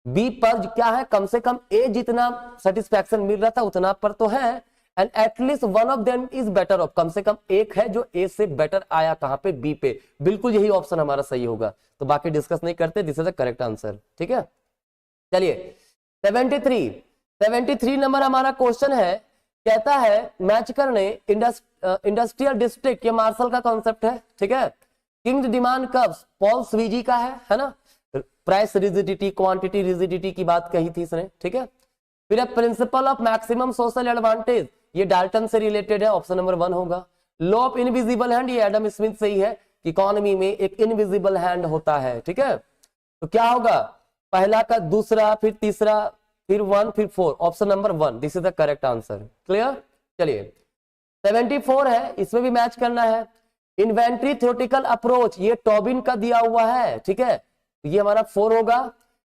बी पर क्या है, कम से कम ए जितना सेटिस्फैक्शन मिल रहा था उतना पर तो है, and at least one of them is better off, कम से कम एक है जो ए से बेटर आया कहां पे, बी पे। बिल्कुल यही ऑप्शन हमारा सही होगा, तो बाकी डिस्कस नहीं करते, this is the correct answer. ठीक है, चलिए 73 नंबर हमारा क्वेश्चन है। कहता है मैच करने इंडस्ट्रियल डिस्ट्रिक्ट, ये मार्शल का कॉन्सेप्ट है। ठीक है, किंग डिमांड कर्व्स पॉल स्वीजी का है ना, प्राइस रिजिडिटी क्वांटिटी रिजिडिटी की बात कही थी इसने। ठीक है, फिर principle of maximum social advantage, ये डाल्टन से रिलेटेड है, ऑप्शन नंबर 1 होगा। लॉ ऑफ इनविजिबल हैंड, ये एडम स्मिथ से ही है कि इकोनॉमी में एक इनविजिबल हैंड होता है। ठीक है, तो क्या होगा, पहला का दूसरा फिर तीसरा फिर 1 फिर 4, option number 1, this is the correct answer. Clear, चलिए 74 है, इसमें भी मैच करना है। इन्वेंट्री थ्योरेटिकल अप्रोच, ये टॉबिन का दिया हुआ है, ठीक है, ये हमारा 4 होगा।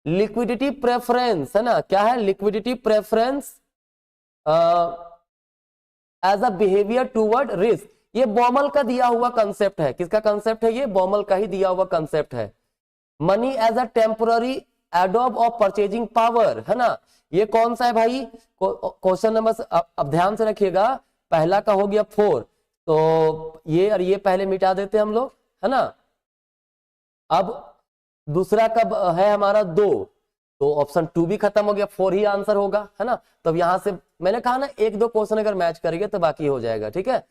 लिक्विडिटी प्रेफरेंस है ना, क्या है, liquidity preference as a behaviour toward risk, ये बॉमल का दिया हुआ कंसेप्ट है। किसका कंसेप्ट है ये, बॉमल का ही दिया हुआ कंसेप्ट है। मनी एज अ टेम्पररी एडोब ऑफ परचेजिंग पावर, है ना, ये कौन सा है भाई, क्वेश्चन नंबर, अब ध्यान से रखिएगा, पहला का हो गया 4, तो ये और ये पहले मिटा देते हम लोग, है ना। अब दूसरा कब है हमारा 2, तो ऑप्शन 2 भी खत्म हो गया, 4 ही आंसर होगा, है ना। तब यहां से मैंने कहा ना, 1-2 क्वेश्चन अगर मैच करेंगे तो बाकी हो जाएगा, ठीक है।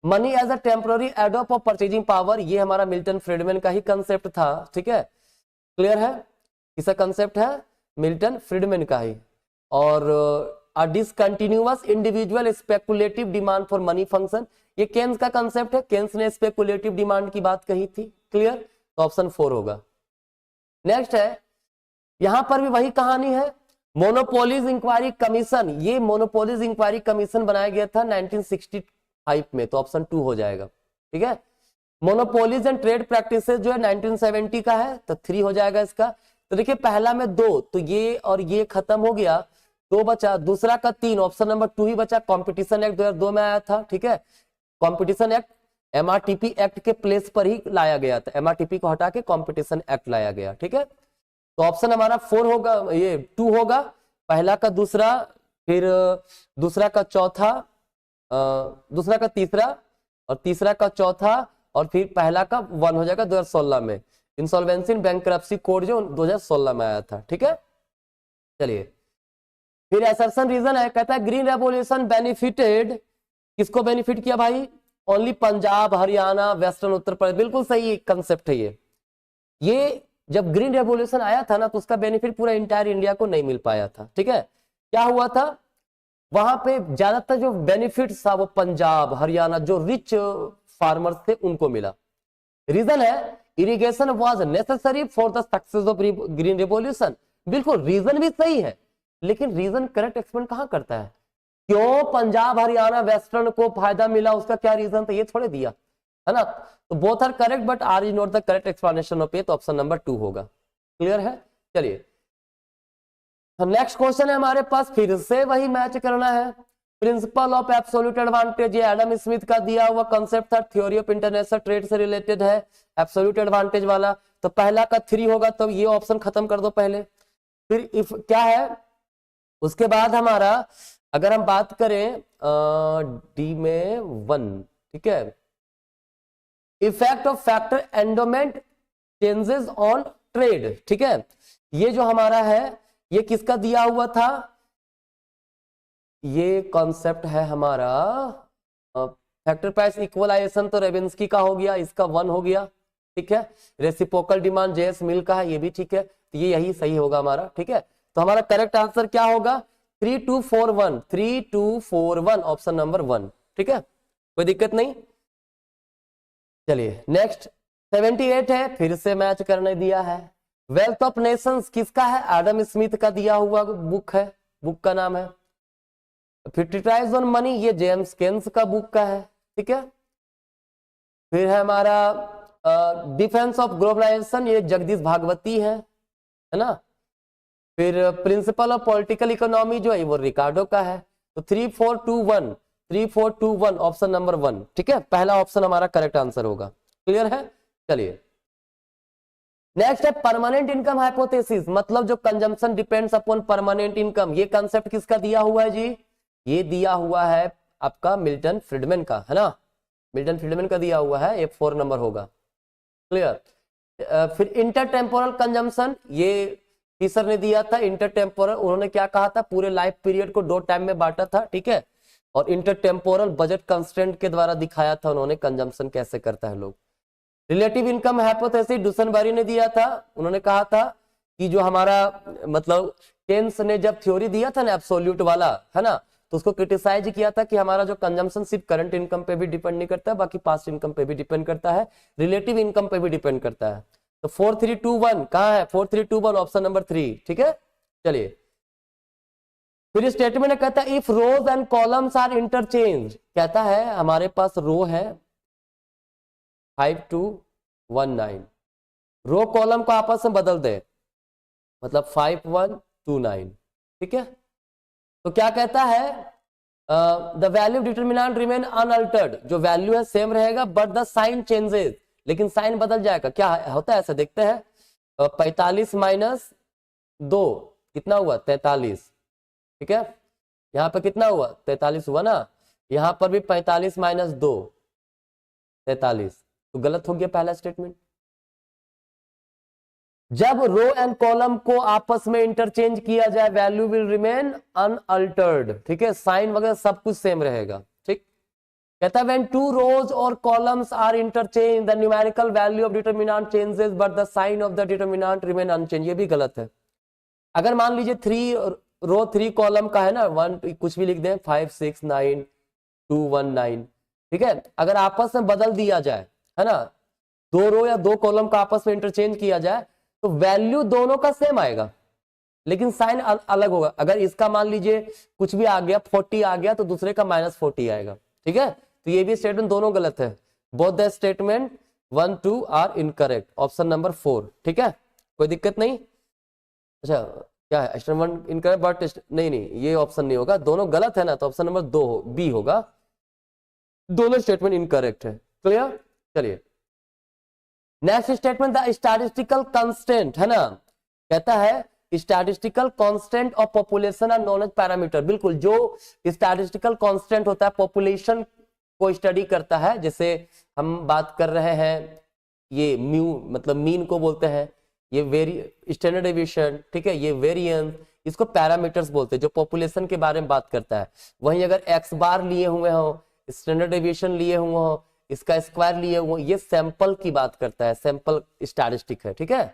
मनी एज अ टेम्पररी एडोप ऑफ परचेजिंग पावर, ये हमारा मिल्टन फ्रीडमैन का ही कंसेप्ट था, ठीक है, क्लियर है, किसका कंसेप्ट है, मिल्टन फ्रीडमैन का ही। और a discontinuous individual speculative demand for money function, ये केन्स का कंसेप्ट है, केन्स ने स्पेकुलेटिव डिमांड की बात कही थी, क्लियर, तो ऑप्शन 4 होगा। नेक्स्ट है, यहां पर भी वही कहानी है, मोनोपोलीज इंक्वायरी कमीशन, ये मोनोपोलीज इंक्वायरी कमीशन बनाया गया था 1965 में, तो ऑप्शन 2 हो जाएगा, ठीक है। मोनोपोलीज एंड ट्रेड प्रैक्टिसेस जो है 1970 का है, तो 3 हो जाएगा इसका। तो देखिए पहला में 2, तो ये और ये खत्म हो गया, 2 बचा, दूसरा का 3, ऑप्शन नंबर 2 ही बचा। कॉम्पिटिशन एक्ट 2002 में आया था, ठीक है, कॉम्पिटिशन एक्ट एमआरटीपी एक्ट के प्लेस पर ही लाया गया था, एमआरटीपी को हटा के कॉम्पिटिशन एक्ट लाया गया, ठीक है। तो ऑप्शन हमारा 4 होगा, ये 2 होगा, पहला का दूसरा, फिर दूसरा का चौथा, दूसरा का तीसरा, और तीसरा का चौथा, और फिर पहला का 1 हो जाएगा 2016 में, इंसॉल्वेंसी एंड बैंकरप्सी कोड जो 2016 में आया था, ठीक है। चलिए फिर असर्शन रीजन है, कहता है ग्रीन रेवोल्यूशन बेनिफिटेड, किसको बेनिफिट किया भाई, ओनली पंजाब, हरियाणा, वेस्टर्न उत्तर प्रदेश, बिल्कुल सही कंसेप्ट है ये जब ग्रीन रेवोल्यूशन आया था ना, तो उसका बेनिफिट पूरा इंटायर इंडिया को नहीं मिल पाया था, ठीक है। क्या हुआ था, वहां पे ज्यादातर जो बेनिफिट था वो पंजाब, हरियाणा, जो रिच फार्मर्स थे उनको मिला। रीजन है irrigation was necessary for the success of green revolution, बिल्कुल रीजन भी सही है, लेकिन रीजन करेक्ट एक्सप्लेन कहां करता है, क्यों पंजाब, हरियाणा, वेस्टर्न को फायदा मिला, उसका क्या रीजन था, ये थोड़े दिया, है ना। तो both are correct but R is not the correct explanation of A, तो ऑप्शन नंबर 2 होगा, क्लियर है। चलिए नेक्स्ट क्वेश्चन है हमारे पास, फिर से वही मैच करना है, प्रिंसिपल ऑफ एब्सोल्यूट एडवांटेज, ये एडम स्मिथ का दिया हुआ कंसेप्ट था, थ्योरी ऑफ इंटरनेशनल ट्रेड से रिलेटेड है, एब्सोल्यूट एडवांटेज वाला, तो पहला का 3 होगा, तो ये ऑप्शन खत्म कर दो पहले। फिर इफ क्या है, उसके बाद हमारा अगर हम बात करें डी में 1, ठीक है, effect of factor endowment changes on trade, ठीक है, ये जो हमारा है ये किसका दिया हुआ था, ये कॉन्सेप्ट है हमारा फैक्टर प्राइस इक्वलाइजेशन, तो रेबिन्स्की का हो गया, इसका 1 हो गया, ठीक है। रेसिप्रोकल डिमांड जेएस मिल का है, ये भी ठीक है, तो ये यही सही होगा हमारा, ठीक है। तो हमारा करेक्ट आंसर क्या होगा, 3241, 3241 ऑप्शन नंबर 1, ठीक है, कोई दिक्कत नहीं। चलिए नेक्स्ट 78 है, फिर से मैच करने दिया है, वेल्थ ऑफ नेशंस किसका है, एडम स्मिथ का दिया हुआ बुक है, बुक का नाम है। फिर ट्रीटाइज ऑन मनी, ये जेम्स केन्स का बुक का है, ठीक है। फिर है हमारा डिफेंस ऑफ ग्लोबलाइजेशन, ये जगदीश भागवती है ना। फिर प्रिंसिपल ऑफ पॉलिटिकल इकोनॉमी जो है वो रिकार्डो का है। तो 3421, 3421 ऑप्शन नंबर 1, ठीक है, पहला ऑप्शन हमारा करेक्ट आंसर होगा, क्लियर है। चलिए नेक्स्ट है परमानेंट इनकम हाइपोथेसिस, मतलब जो consumption depends upon permanent income, ये कंसेप्ट किसका दिया हुआ है जी, ये दिया हुआ है आपका मिल्टन फ्रीडमैन का, है ना, मिल्टन फ्रीडमैन का दिया हुआ है, ये 4 नंबर होगा, क्लियर। फिर इंटरटेम्पोरल कंजम्पशन, ये टीसर ने दिया था इंटरटेम्पोरल, उन्होंने क्या कहा था, पूरे लाइफ पीरियड को 2 टाइम में बांटा था, ठीक है, और इंटरटेम्पोरल बजट कंस्ट्रेंट के द्वारा दिखाया था उन्होंने कंजम्पशन कैसे करता है लोग। रिलेटिव इनकम हाइपोथेसिस डुसनबरी ने दिया था, उन्होंने कहा था कि जो हमारा मतलब केन्स ने जब थ्योरी दिया था ना एब्सोल्यूट वाला, है ना, तो उसको क्रिटिसाइज किया था कि हमारा जो कंजम्पशन सिर्फ करंट इनकम पे भी डिपेंड नहीं करता है, बाकी पास्ट इनकम पे भी डिपेंड करता है, रिलेटिव इनकम पे भी डिपेंड करता है। तो 4321 कहाँ है, 4321 ऑप्शन नंबर 3, ठीक है। चलिए फिर स्टेटमेंट कहता है if rows and columns are interchange, कहता है हमारे पास रो है 5219। रो कॉलम को आपस में बदल दे, मतलब 5129। ठीक है, तो क्या कहता है, the value determinant remain unaltered, जो वैल्यू है सेम रहेगा बट द साइन चेंजेस, लेकिन साइन बदल जाएगा। क्या होता है ऐसा, देखते हैं। 45 माइनस 2 कितना हुआ, 43। ठीक है, यहाँ पे कितना हुआ, 43 हुआ ना, यहाँ पर भी 45 माइनस 2 43, तो गलत हो गया पहला स्टेटमेंट। जब रो एंड कॉलम को आपस में इंटरचेंज किया जाए, वैल्यू विल रिमेन अनअल्टर्ड। ठीक है, साइन वगैरह सब कुछ सेम रहेगा। ठीक, कहता है व्हेन टू रोज और columns are interchange the numerical value of determinant changes but the sign of the determinant remain unchange. ये भी गलत है। अगर मान लीजिए 3 रो 3 कॉलम का है ना, 1 कुछ भी लिख दें, 569219। ठीक है, अगर आपस में बदल दिया जाए, है ना, 2 रो या 2 कॉलम का आपस में इंटरचेंज किया जाए, तो वैल्यू दोनों का सेम आएगा, लेकिन साइन अलग होगा। अगर इसका मान लीजिए कुछ भी आ गया, 40 आ गया, तो दूसरे का -40 आएगा। ठीक है, तो ये भी स्टेटमेंट दोनों गलत है। Both the statement 1 2 are incorrect, option number 4। ठीक है, कोई दिक्कत नहीं। अच्छा, क्या है, स्टेटमेंट 1 इनकरेक्ट बट नहीं, ये ऑप्शन नहीं होगा, दोनों गलत है ना, तो ऑप्शन नंबर 2 बी होगा, दोनों स्टेटमेंट इनकरेक्ट है। क्लियर, चलिए next statement, the statistical constant, है ना, कहता है statistical constant of population are known as parameter. बिल्कुल, जो स्टैटिस्टिकल कांस्टेंट होता है पॉपुलेशन को स्टडी करता है, जैसे हम बात कर रहे हैं ये म्यू, मतलब मीन को बोलते हैं, ये स्टैंडर्ड डेविएशन, ठीक है, ये वेरिएंस, इसको पैरामीटर्स बोलते हैं, जो पॉपुलेशन के बारे में बात करता है। वहीं अगर एक्स बार लिए हुए हो, स्टैंडर्ड डेविएशन लिए हुए हो, इसका स्क्वायर लिए हुए, ये सैंपल की बात करता है, सैंपल स्टैटिस्टिक है। ठीक है,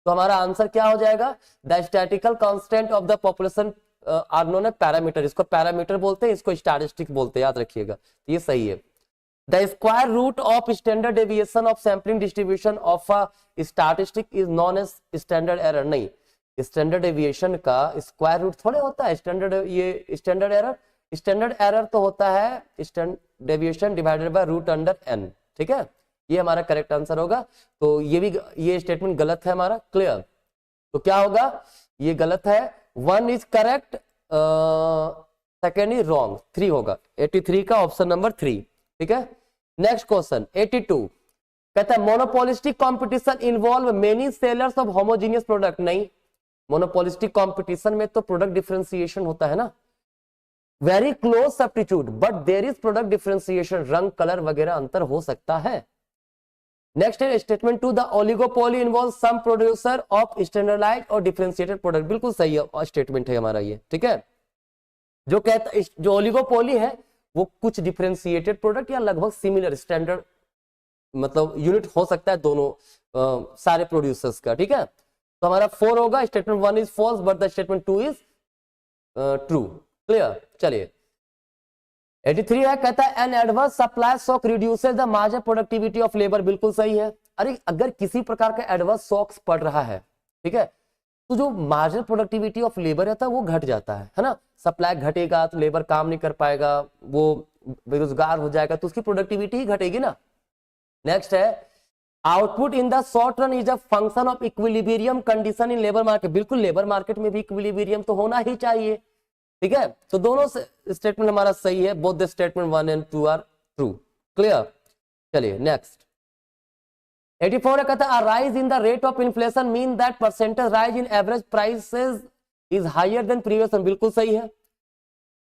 तो हमारा आंसर क्या हो जाएगा, the statistical constant of the population are known as parameter. इसको पैरामीटर बोलते हैं, इसको स्टैटिस्टिक बोलते हैं, याद रखिएगा, ये सही है। The square root of standard deviation of sampling distribution of a statistic is known as standard error। नहीं, standard deviation का square root थोड़े होता है standard, ये standard error, standard error तो होता है standard deviation divided by root under n। ठीक है, ये हमारा करेक्ट आंसर होगा। तो ये स्टेटमेंट गलत है हमारा। क्लियर, तो क्या होगा, ये गलत है, 1 is correct, second is wrong, 3 होगा, 83 का ऑप्शन नंबर 3। ठीक है, नेक्स्ट क्वेश्चन 82, कहता है monopolistic competition involve many sellers of homogeneous product. नहीं, मोनोपोलिस्टिक कंपटीशन में तो प्रोडक्ट डिफरेंशिएशन होता है ना, very close substitute, but there is product differentiation, रंग कलर वगैरह अंतर हो सकता है। नेक्स्ट है statement 2, the oligopoly involve some producer of standardised और डिफरेंशिएटेड प्रोडक्ट। बिल्कुल सही है स्टेटमेंट है हमारा ये। ठीक है, जो कहता जो ओलिगोपोली है वो कुछ डिफरेंशिएटेड प्रोडक्ट या लगभग सिमिलर स्टैंडर्ड, मतलब यूनिट हो सकता है दोनों सारे प्रोड्यूसर्स का। ठीक है, तो हमारा 4 होगा, statement 1 is false but the statement 2 is true. Clear, चलिए 83 है, कहता है an adverse supply shock reduces the marginal productivity of labour. बिल्कुल सही है। अरे अगर किसी प्रकार का एडवर्स शॉक्स पड़ रहा है, ठीक है, तो जो मार्जिनल प्रोडक्टिविटी ऑफ लेबर रहता है वो घट जाता है ना, सप्लाई घटेगा तो लेबर काम नहीं कर पाएगा, वो बेरोजगार हो जाएगा, तो उसकी प्रोडक्टिविटी ही घटेगी ना। नेक्स्ट है output in the short run is a function of equilibrium condition in labour market. बिल्कुल, लेबर मार्केट में भी इक्विलिब्रियम तो होना ही चाहिए। ठीक है, तो दोनों स्टेटमेंट हमारा सही है, both the statement 1 and 2 are true. Clear, चलिए नेक्स्ट 84 है, कहता है rise in the rate of inflation mean that percentage rise in average prices is higher than previous. बिल्कुल सही है,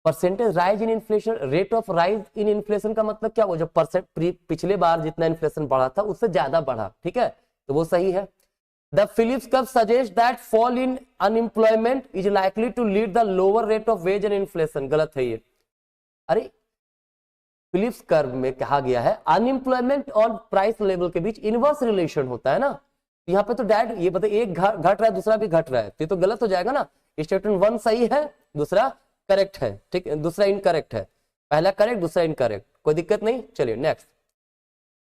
percentage rise in inflation, rate of rise in inflation का मतलब क्या, वो जो पिछले बार जितना इन्फ्लेशन बढ़ा था उससे ज्यादा बढ़ा। ठीक है, तो वो सही है। The Phillips curve suggest that fall in unemployment is likely to lead the lower rate of wage and inflation. गलत है ये। अरे फिलिप्स कर्व में कहा गया है अनएम्प्लॉयमेंट और प्राइस लेवल के बीच इनवर्स रिलेशन होता है ना, यहाँ पे तो डायरेक्ट ये बताइए, एक घट रहा है दूसरा भी घट रहा है, तो ये तो गलत हो जाएगा ना। स्टेटमेंट 1 सही है, दूसरा करेक्ट है। ठीक है, दूसरा इनकरेक्ट है, पहला करेक्ट दूसरा इनकरेक्ट, कोई दिक्कत नहीं। चलिए next,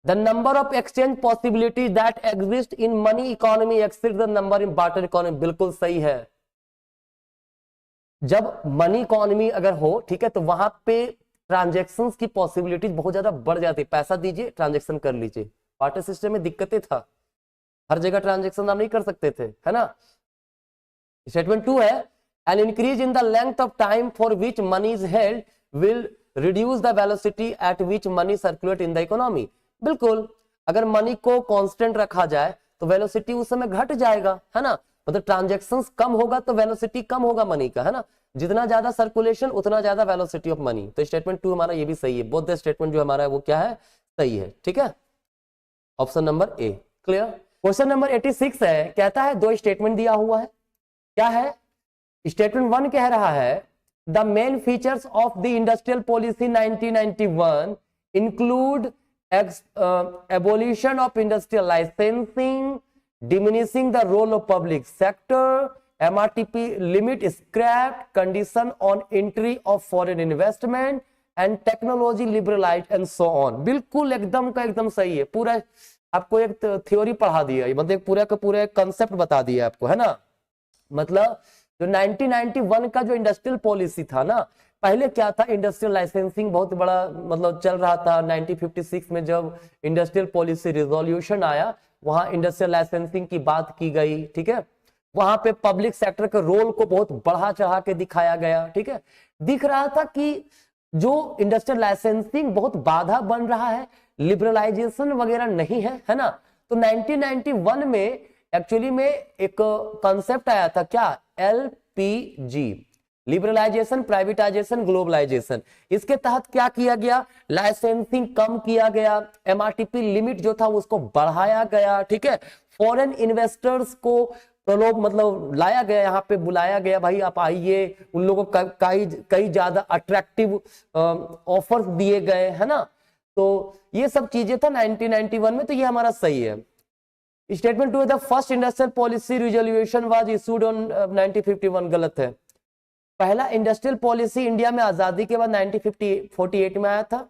the number of exchange possibilities that exist in money economy exceed the number in barter economy. बिल्कुल सही है। जब मनी इकोनॉमी अगर हो, ठीक है, तो वहां पे ट्रांजैक्शंस की पॉसिबिलिटीज बहुत ज्यादा बढ़ जाती है, पैसा दीजिए ट्रांजैक्शन कर लीजिए। बार्टर सिस्टम में दिक्कतें था, हर जगह ट्रांजेक्शन आप नहीं कर सकते थे, है ना। स्टेटमेंट 2 है an increase in the length of time for which money is held will reduce the velocity at which money circulate in the economy. बिल्कुल, अगर मनी को कांस्टेंट रखा जाए तो वेलोसिटी उस समय घट जाएगा, है ना। मतलब ट्रांजेक्शंस कम होगा तो वेलोसिटी कम होगा मनी का, है ना। जितना ज्यादा सर्कुलेशन उतना ज्यादा वेलोसिटी ऑफ मनी। तो स्टेटमेंट 2 हमारा ये भी सही है, बोथ द स्टेटमेंट जो हमारा है वो क्या है, सही है, ठीक है। Option number A clear. Question number 86 है, कहता है दो स्टेटमेंट दिया हुआ है, क्या है। स्टेटमेंट 1 कह रहा है the main features of the industrial policy 1991 include abolition of industrial licensing, diminishing the role of public sector, MRTP limit scrapped, condition on entry of foreign investment and technology liberalized and so on। बिल्कुल एकदम का एकदम सही है, पूरा आपको एक theory पढ़ा दिया, मतलब पूरा का पूरा कंसेप्ट बता दिया आपको, है ना। मतलब जो 1991 का जो इंडस्ट्रियल पॉलिसी था ना, पहले क्या था, इंडस्ट्रियल लाइसेंसिंग बहुत बड़ा मतलब चल रहा था। 1956 में जब इंडस्ट्रियल पॉलिसी रिजोल्यूशन आया, वहां इंडस्ट्रियल लाइसेंसिंग की बात की गई, ठीक है। वहां पे पब्लिक सेक्टर के रोल को बहुत बढ़ा चढ़ा के दिखाया गया, ठीक है। दिख रहा था कि जो इंडस्ट्रियल लाइसेंसिंग बहुत बाधा बन रहा है, लिबरलाइजेशन वगैरह नहीं है, है ना। तो 1991 में एक्चुअली में एक कॉन्सेप्ट आया था, क्या, LPG, लिबरलाइजेशन, प्राइवेटाइजेशन, ग्लोबलाइजेशन। इसके तहत क्या किया गया, लाइसेंसिंग कम किया गया, MRTP लिमिट जो था उसको बढ़ाया गया, ठीक है। फॉरेन इन्वेस्टर्स को प्रलोभ मतलब लाया गया, यहाँ पे बुलाया गया, भाई आप आइए, उन लोगों को कई ज्यादा अट्रैक्टिव ऑफर्स दिए गए, है ना। तो ये सब चीजें था 1991 में, तो ये हमारा सही है। Statement 2 the first industrial policy resolution was issued on 1951, गलत है। पहला इंडस्ट्रियल पॉलिसी इंडिया में आजादी के बाद 1948 में आया था,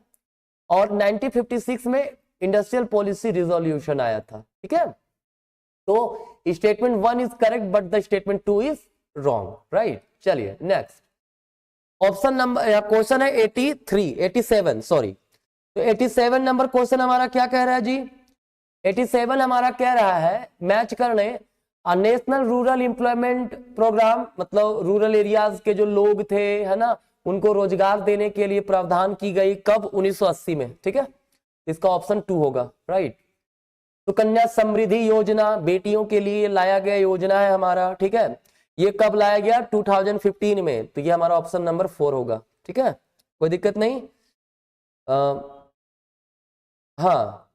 और 1956 में इंडस्ट्रियल पॉलिसी रिजोल्यूशन आया था, ठीक है। तो statement 1 is correct but the statement 2 is wrong, right. चलिए नेक्स्ट ऑप्शन नंबर, क्वेश्चन है 87 सॉरी। तो 87 नंबर क्वेश्चन हमारा क्या कह रहा है जी, 87 हमारा कह रहा है मैच करने नेशनल रूरल एम्प्लॉयमेंट प्रोग्राम, मतलब रूरल एरियाज के जो लोग थे, है ना, उनको रोजगार देने के लिए प्रावधान की गई, कब, 1980 में, ठीक है। इसका ऑप्शन 2 होगा, राइट। तो कन्या समृद्धि योजना बेटियों के लिए लाया गया योजना है हमारा, ठीक है। ये कब लाया गया, 2015 में, तो ये हमारा ऑप्शन नंबर 4 होगा, ठीक है, कोई दिक्कत नहीं। हाँ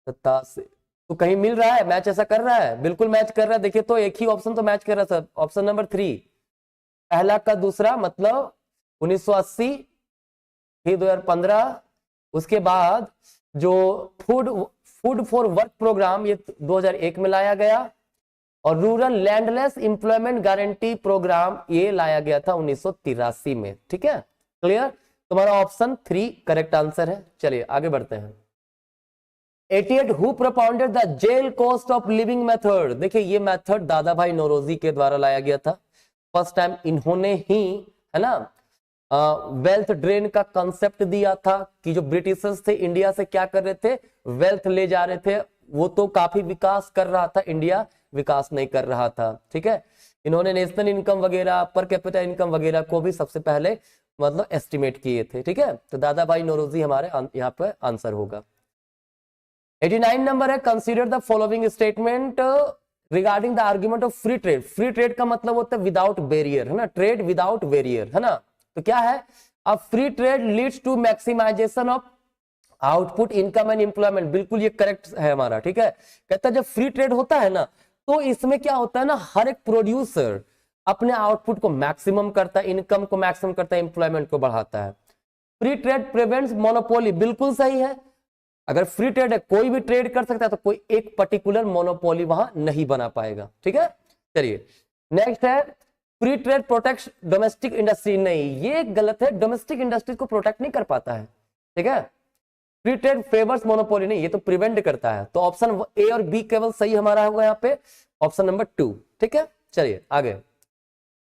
87 तो कहीं मिल रहा है, मैच ऐसा कर रहा है, बिल्कुल मैच कर रहा है। देखिए तो एक ही ऑप्शन तो मैच कर रहा है सर, ऑप्शन नंबर 3 पहला का दूसरा, मतलब 1980 फिर 2015, उसके बाद जो फूड फॉर वर्क प्रोग्राम ये 2001 में लाया गया, और rural landless employment guarantee programme ये लाया गया था 1983 में, ठीक है, क्लियर। तुम्हारा ऑप्शन 3 करेक्ट आंसर है। चलिए आगे बढ़ते हैं। 88 who propounded the jail cost of living method. देखिए ये मेथड दादा भाई नौरोजी के द्वारा लाया गया था, फर्स्ट टाइम इन्होंने ही, है ना, वेल्थ ड्रेन का कंसेप्ट दिया था कि जो ब्रिटिशर्स थे इंडिया से क्या कर रहे थे, वेल्थ ले जा रहे थे, वो तो काफी विकास कर रहा था, इंडिया विकास नहीं कर रहा था, ठीक है। इन्होंने नेशनल इनकम वगैरह, पर कैपिटा इनकम वगैरह को भी सबसे पहले मतलब एस्टिमेट किए थे, ठीक है। तो दादा भाई नौरोजी हमारे यहाँ पे आंसर होगा। 89 नंबर है, consider the following statement regarding the argument of free trade. Free trade का मतलब होता है विदाउट बैरियर, है ना, ट्रेड विदाउट बैरियर, है ना। तो क्या है, अब free trade leads to maximisation of output, income and employment. बिल्कुल ये करेक्ट है हमारा, ठीक है। कहता है जब फ्री ट्रेड होता है ना, तो इसमें क्या होता है ना, हर एक प्रोड्यूसर अपने आउटपुट को मैक्सिमम करता है, इनकम को मैक्सिमम करता है, एम्प्लॉयमेंट को बढ़ाता है। फ्री ट्रेड प्रिवेंट्स मोनोपोली, बिल्कुल सही है। अगर फ्री ट्रेड है, कोई भी ट्रेड कर सकता है, तो कोई एक पर्टिकुलर मोनोपोली वहां नहीं बना पाएगा, ठीक है। चलिए नेक्स्ट है, free trade protect domestic industry. नहीं, ये गलत है, डोमेस्टिक इंडस्ट्री को प्रोटेक्ट नहीं कर पाता है, ठीक है। फ्री ट्रेड फेवर्स मोनोपोली, नहीं, ये तो प्रिवेंट करता है। तो ऑप्शन ए और बी केवल सही हमारा होगा यहाँ पे, ऑप्शन नंबर 2, ठीक है। चलिए आगे,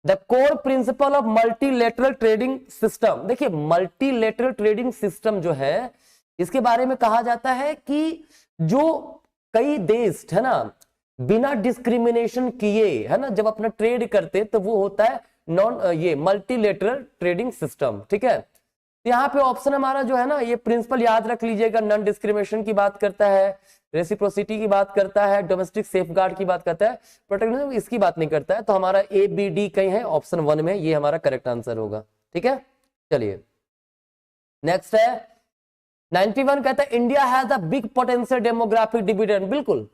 the core principle of multilateral trading system. देखिए मल्टीलेटरल ट्रेडिंग सिस्टम जो है, इसके बारे में कहा जाता है कि जो कई देश है ना बिना डिस्क्रिमिनेशन किए है ना जब अपना ट्रेड करते तो वो होता है ये मल्टीलेटरल ट्रेडिंग सिस्टम। ठीक है, यहाँ पे ऑप्शन हमारा जो है ना ये प्रिंसिपल याद रख लीजिएगा, नॉन डिस्क्रिमिनेशन की बात करता है, रेसिप्रोसिटी की बात करता है, डोमेस्टिक सेफगार्ड की बात करता है, प्रोटेक्शनिज्म इसकी बात नहीं करता है। तो हमारा ए बी डी कहीं है ऑप्शन 1 में, ये हमारा करेक्ट आंसर होगा। ठीक है, चलिए नेक्स्ट है 91 कहता है India has a big potential demographic dividend. बिल्कुल,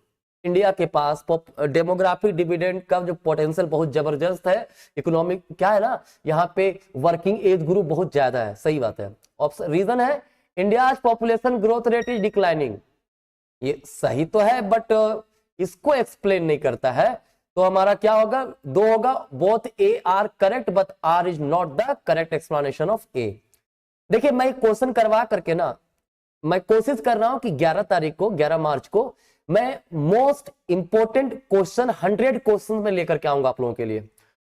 इंडिया के पास डेमोग्राफिक डिविडेंड का जो पोटेंशियल बहुत जबरदस्त है। इकोनॉमिक क्या है ना यहाँ पे वर्किंग एज ग्रुप बहुत ज्यादा है, सही बात है। ऑप्शन रीजन है India population growth rate is declining, ये सही तो है बट इसको एक्सप्लेन नहीं करता है। तो हमारा क्या होगा, 2 होगा। Both A are correct but R is not the correct explanation of A. देखिए मैं क्वेश्चन करवा करके ना मैं कोशिश कर रहा हूं कि 11 तारीख को 11 मार्च को मैं मोस्ट इंपोर्टेंट क्वेश्चन 100 क्वेश्चन में लेकर के आऊंगा आप लोगों के लिए।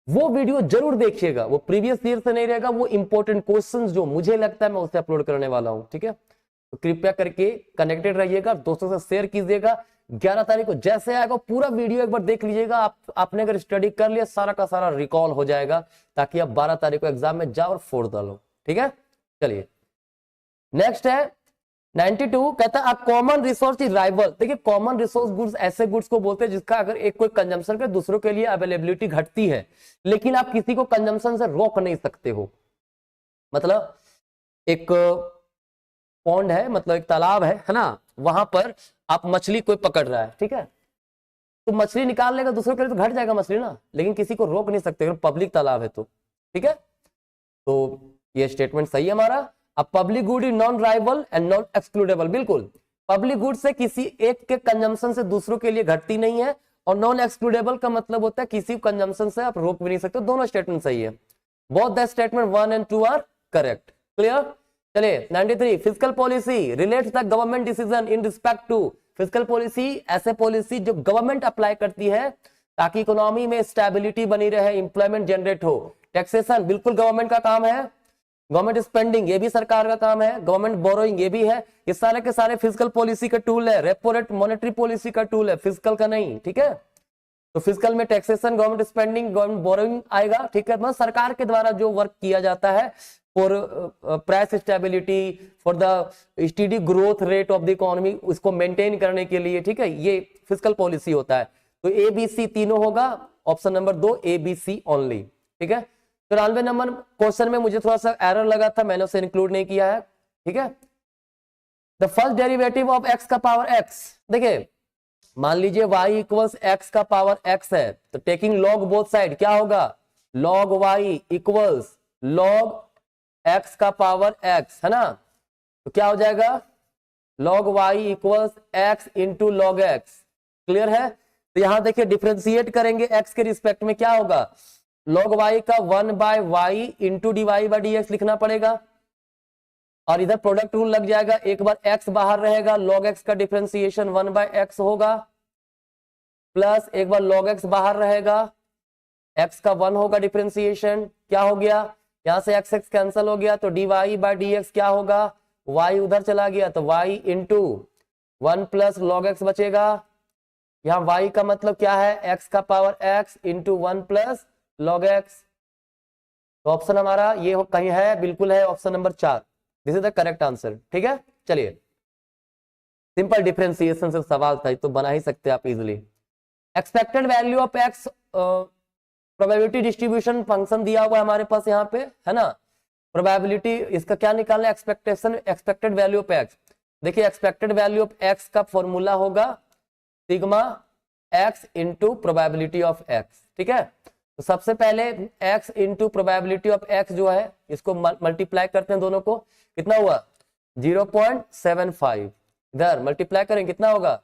वो वीडियो जरूर देखिएगा, वो प्रीवियस ईयर से नहीं रहेगा, वो इंपोर्टेंट क्वेश्चंस जो मुझे लगता है मैं उसे अपलोड करने वाला हूं। ठीक है, तो कृपया करके कनेक्टेड रहिएगा, दोस्तों से शेयर कीजिएगा। 11 तारीख को जैसे आएगा पूरा वीडियो एक बार देख लीजिएगा। आपने अगर स्टडी कर लिया सारा का सारा रिकॉल हो जाएगा, ताकि आप 12 तारीख को एग्जाम में जाओ और फोड़ डालो। ठीक है, चलिए नेक्स्ट है 92 कहता है कॉमन रिसोर्स इज राइवल। देखिए कॉमन रिसोर्स गुड्स ऐसे गुड्स को बोलते हैं जिसका अगर एक कोई कंजम्पशन के दूसरों के लिए अवेलेबिलिटी घटती है, लेकिन आप किसी को कंजम्पशन से रोक नहीं सकते हो। मतलब एक पॉन्ड है, मतलब एक तालाब है ना, वहां पर आप मछली कोई पकड़ रहा है, ठीक है, तो मछली निकाल लेगा दूसरों के लिए तो घट जाएगा मछली ना, लेकिन किसी को रोक नहीं सकते अगर पब्लिक तालाब है तो। ठीक है, तो ये स्टेटमेंट सही है हमारा। अब public good is non rival and non excludable. बिल्कुल, पब्लिक गुड से किसी एक के कंजम्पशन से दूसरों के लिए घटती नहीं है, और नॉन एक्सक्लूडेबल का मतलब होता है किसी कंजम्पशन से आप रोक भी नहीं सकते। दोनों स्टेटमेंट सही है, both the statement 1 and 2 are correct. Clear, चलिए 93 physical policy relates the government decision in respect to. Physical policy ऐसे पॉलिसी जो गवर्नमेंट अप्लाई करती है ताकि इकोनॉमी में स्टेबिलिटी बनी रहे, इंप्लॉयमेंट जनरेट हो। टैक्सेशन बिल्कुल गवर्नमेंट का काम है, गवर्नमेंट स्पेंडिंग ये भी सरकार का काम है, गवर्नमेंट बोरोइंग ये भी है, ये सारे के सारे फिजिकल पॉलिसी का टूल है। रेपो रेट मॉनेटरी पॉलिसी का टूल है, फिजिकल का नहीं। ठीक है, तो फिजिकल में taxation, government spending, government borrowing आएगा। ठीक है, मतलब सरकार के द्वारा जो वर्क किया जाता है for price stability, for the steady growth rate of the economy, उसको मेंटेन करने के लिए। ठीक है, ये फिजिकल पॉलिसी होता है। तो ए बी सी तीनों होगा, option number 2 A B C only. ठीक है, 93 नंबर क्वेश्चन में मुझे थोड़ा सा एरर लगा था, मैंने उसे इंक्लूड नहीं किया है। ठीक है, the first derivative of x का पावर एक्स। देखिए मान लीजिए y इक्वल्स एक्स का पावर x है, तो टेकिंग लॉग बोथ साइड क्या होगा, log y equals log x का पावर x, है ना, तो क्या हो जाएगा log y equals x into log x। Clear है, तो यहां देखिए डिफ्रेंशिएट करेंगे x के रिस्पेक्ट में, क्या होगा log y का 1/y into dy by dx लिखना पड़ेगा, और इधर प्रोडक्ट रूल लग जाएगा। एक बार x बाहर रहेगा, log x का डिफरेंशिएशन 1/x होगा, प्लस एक बार log x बाहर रहेगा, x का 1 होगा डिफरेंशिएशन, क्या हो गया यहां से x x कैंसिल हो गया, तो dy बाई dx क्या होगा, y उधर चला गया तो y into 1 plus log x बचेगा। यहाँ y का मतलब क्या है, x का power x into 1 plus log x। तो ऑप्शन हमारा ये कहीं है, बिल्कुल है option number 4, this is the correct answer. ठीक है, चलिए सिंपल डिफरेंशिएशन से सवाल था तो बना ही सकते आप easily. Expected value of x, probability distribution function दिया हुआ है हमारे पास यहाँ पे, है ना, प्रोबेबिलिटी इसका क्या निकालना है, expectation expected value of x. देखिए एक्सपेक्टेड वैल्यू ऑफ एक्स का फॉर्मूला होगा sigma x into probability of x. ठीक है, तो सबसे पहले x into probability of x जो है इसको मल्टीप्लाई करते हैं दोनों को, कितना हुआ 0.75, इधर मल्टीप्लाई करें कितना होगा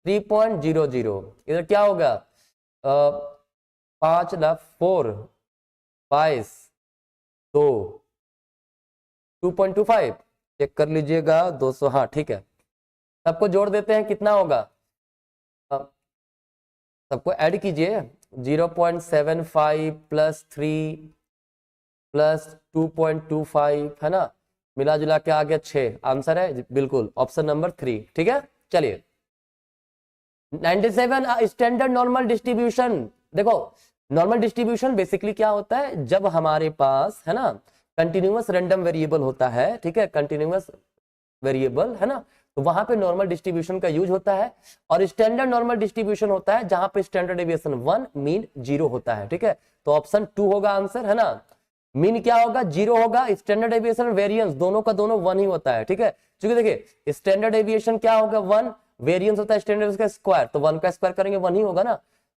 3.00, इधर क्या होगा 5 4 22 2.25, चेक कर लीजिएगा 200, हाँ ठीक है, सबको जोड़ देते हैं कितना होगा, सबको ऐड कीजिए 0.75 प्लस 3 प्लस 2.25, है ना, मिला जुला के आ गया 6, आंसर है बिल्कुल ऑप्शन नंबर 3। ठीक है, चलिए 97 स्टैंडर्ड नॉर्मल डिस्ट्रीब्यूशन। देखो नॉर्मल डिस्ट्रीब्यूशन बेसिकली क्या होता है, जब हमारे पास है ना कंटिन्यूअस रैंडम वेरिएबल होता है, ठीक है, कंटिन्यूअस वेरिएबल है ना, तो वहां पे नॉर्मल डिस्ट्रीब्यूशन का यूज होता है। और स्टैंडर्ड नॉर्मल डिस्ट्रीब्यूशन होता है जहां पे स्टैंडर्ड डेविएशन 1 मीन 0 होता है। ठीक है, तो ऑप्शन 2 होगा आंसर, है ना। मीन क्या होगा, 0 होगा, स्टैंडर्ड डेविएशन वेरिएंस दोनों का दोनों 1 ही होता है। ठीक है, क्योंकि देखिए स्टैंडर्ड डेविएशन क्या होगा 1, वेरिएंस होता है स्टैंडर्ड का स्क्वायर, तो 1 का स्क्वायर करेंगे 1 ही होगा ना,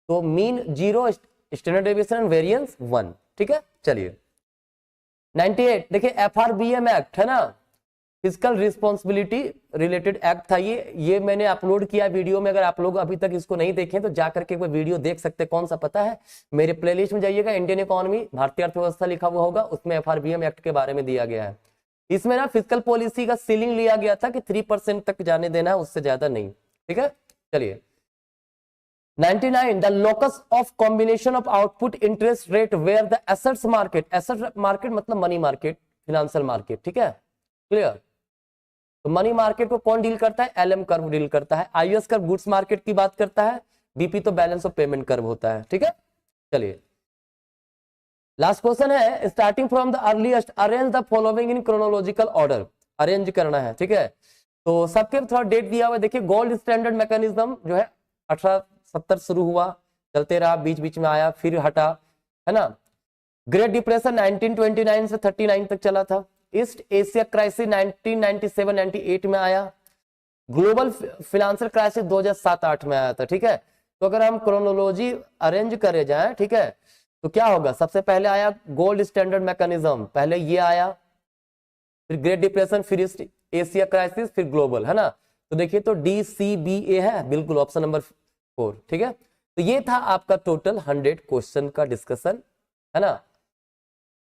तो mean 0, standard deviation and variance 1। ठीक है, चलिए 98 देखिए FRBM एक्ट है ना, फिजिकल रिस्पॉन्सिबिलिटी रिलेटेड एक्ट था ये मैंने अपलोड किया वीडियो में। अगर आप लोग अभी तक इसको नहीं देखें तो जाकर के कोई वीडियो देख सकते हैं, कौन सा पता है, मेरे प्लेलिस्ट में जाइएगा, इंडियन इकोनॉमी भारतीय अर्थव्यवस्था लिखा हुआ होगा, उसमें FRBM एक्ट के बारे में दिया गया है। इसमें ना फिजिकल पॉलिसी का सीलिंग लिया गया था कि 3% तक जाने देना है, उससे ज्यादा नहीं। ठीक है, चलिए 99 the locus of combination of output interest rate where the assets market, asset market मतलब मनी मार्केट, फिनेंशियल मार्केट। ठीक है, क्लियर। तो मनी मार्केट को कौन डील करता है, LM कर्व डील करता है। IS कर्व गुड्स मार्केट की बात करता है, BP तो बैलेंस ऑफ पेमेंट कर्व होता है। ठीक है, चलिए लास्ट क्वेश्चन है, starting from the earliest arrange the following in chronological order, arrange करना है। ठीक है, तो सबके थोड़ा डेट दिया हुआ है, देखिए गोल्ड स्टैंडर्ड मैकेनिज्म जो है 1870 शुरू हुआ, चलते रहा, बीच बीच में आया फिर हटा, है ना। ग्रेट डिप्रेशन 1929 से 39 तक चला था। ईस्ट एशिया क्राइसिस 1997-98 में आया। ग्लोबल फिनेंशियल क्राइसिस 2007-8 में आया था। ठीक है, तो अगर हम क्रोनोलॉजी अरेंज करे जाए, ठीक है, तो क्या होगा, सबसे पहले आया गोल्ड स्टैंडर्ड मैकेनिज्म, पहले ये आया, फिर ग्रेट डिप्रेशन, फिर ईस्ट एशिया क्राइसिस, फिर ग्लोबल, है ना। तो देखिए तो DCBA है बिल्कुल ऑप्शन नंबर 4। ठीक है, तो ये था आपका टोटल 100 क्वेश्चन का डिस्कशन, है ना।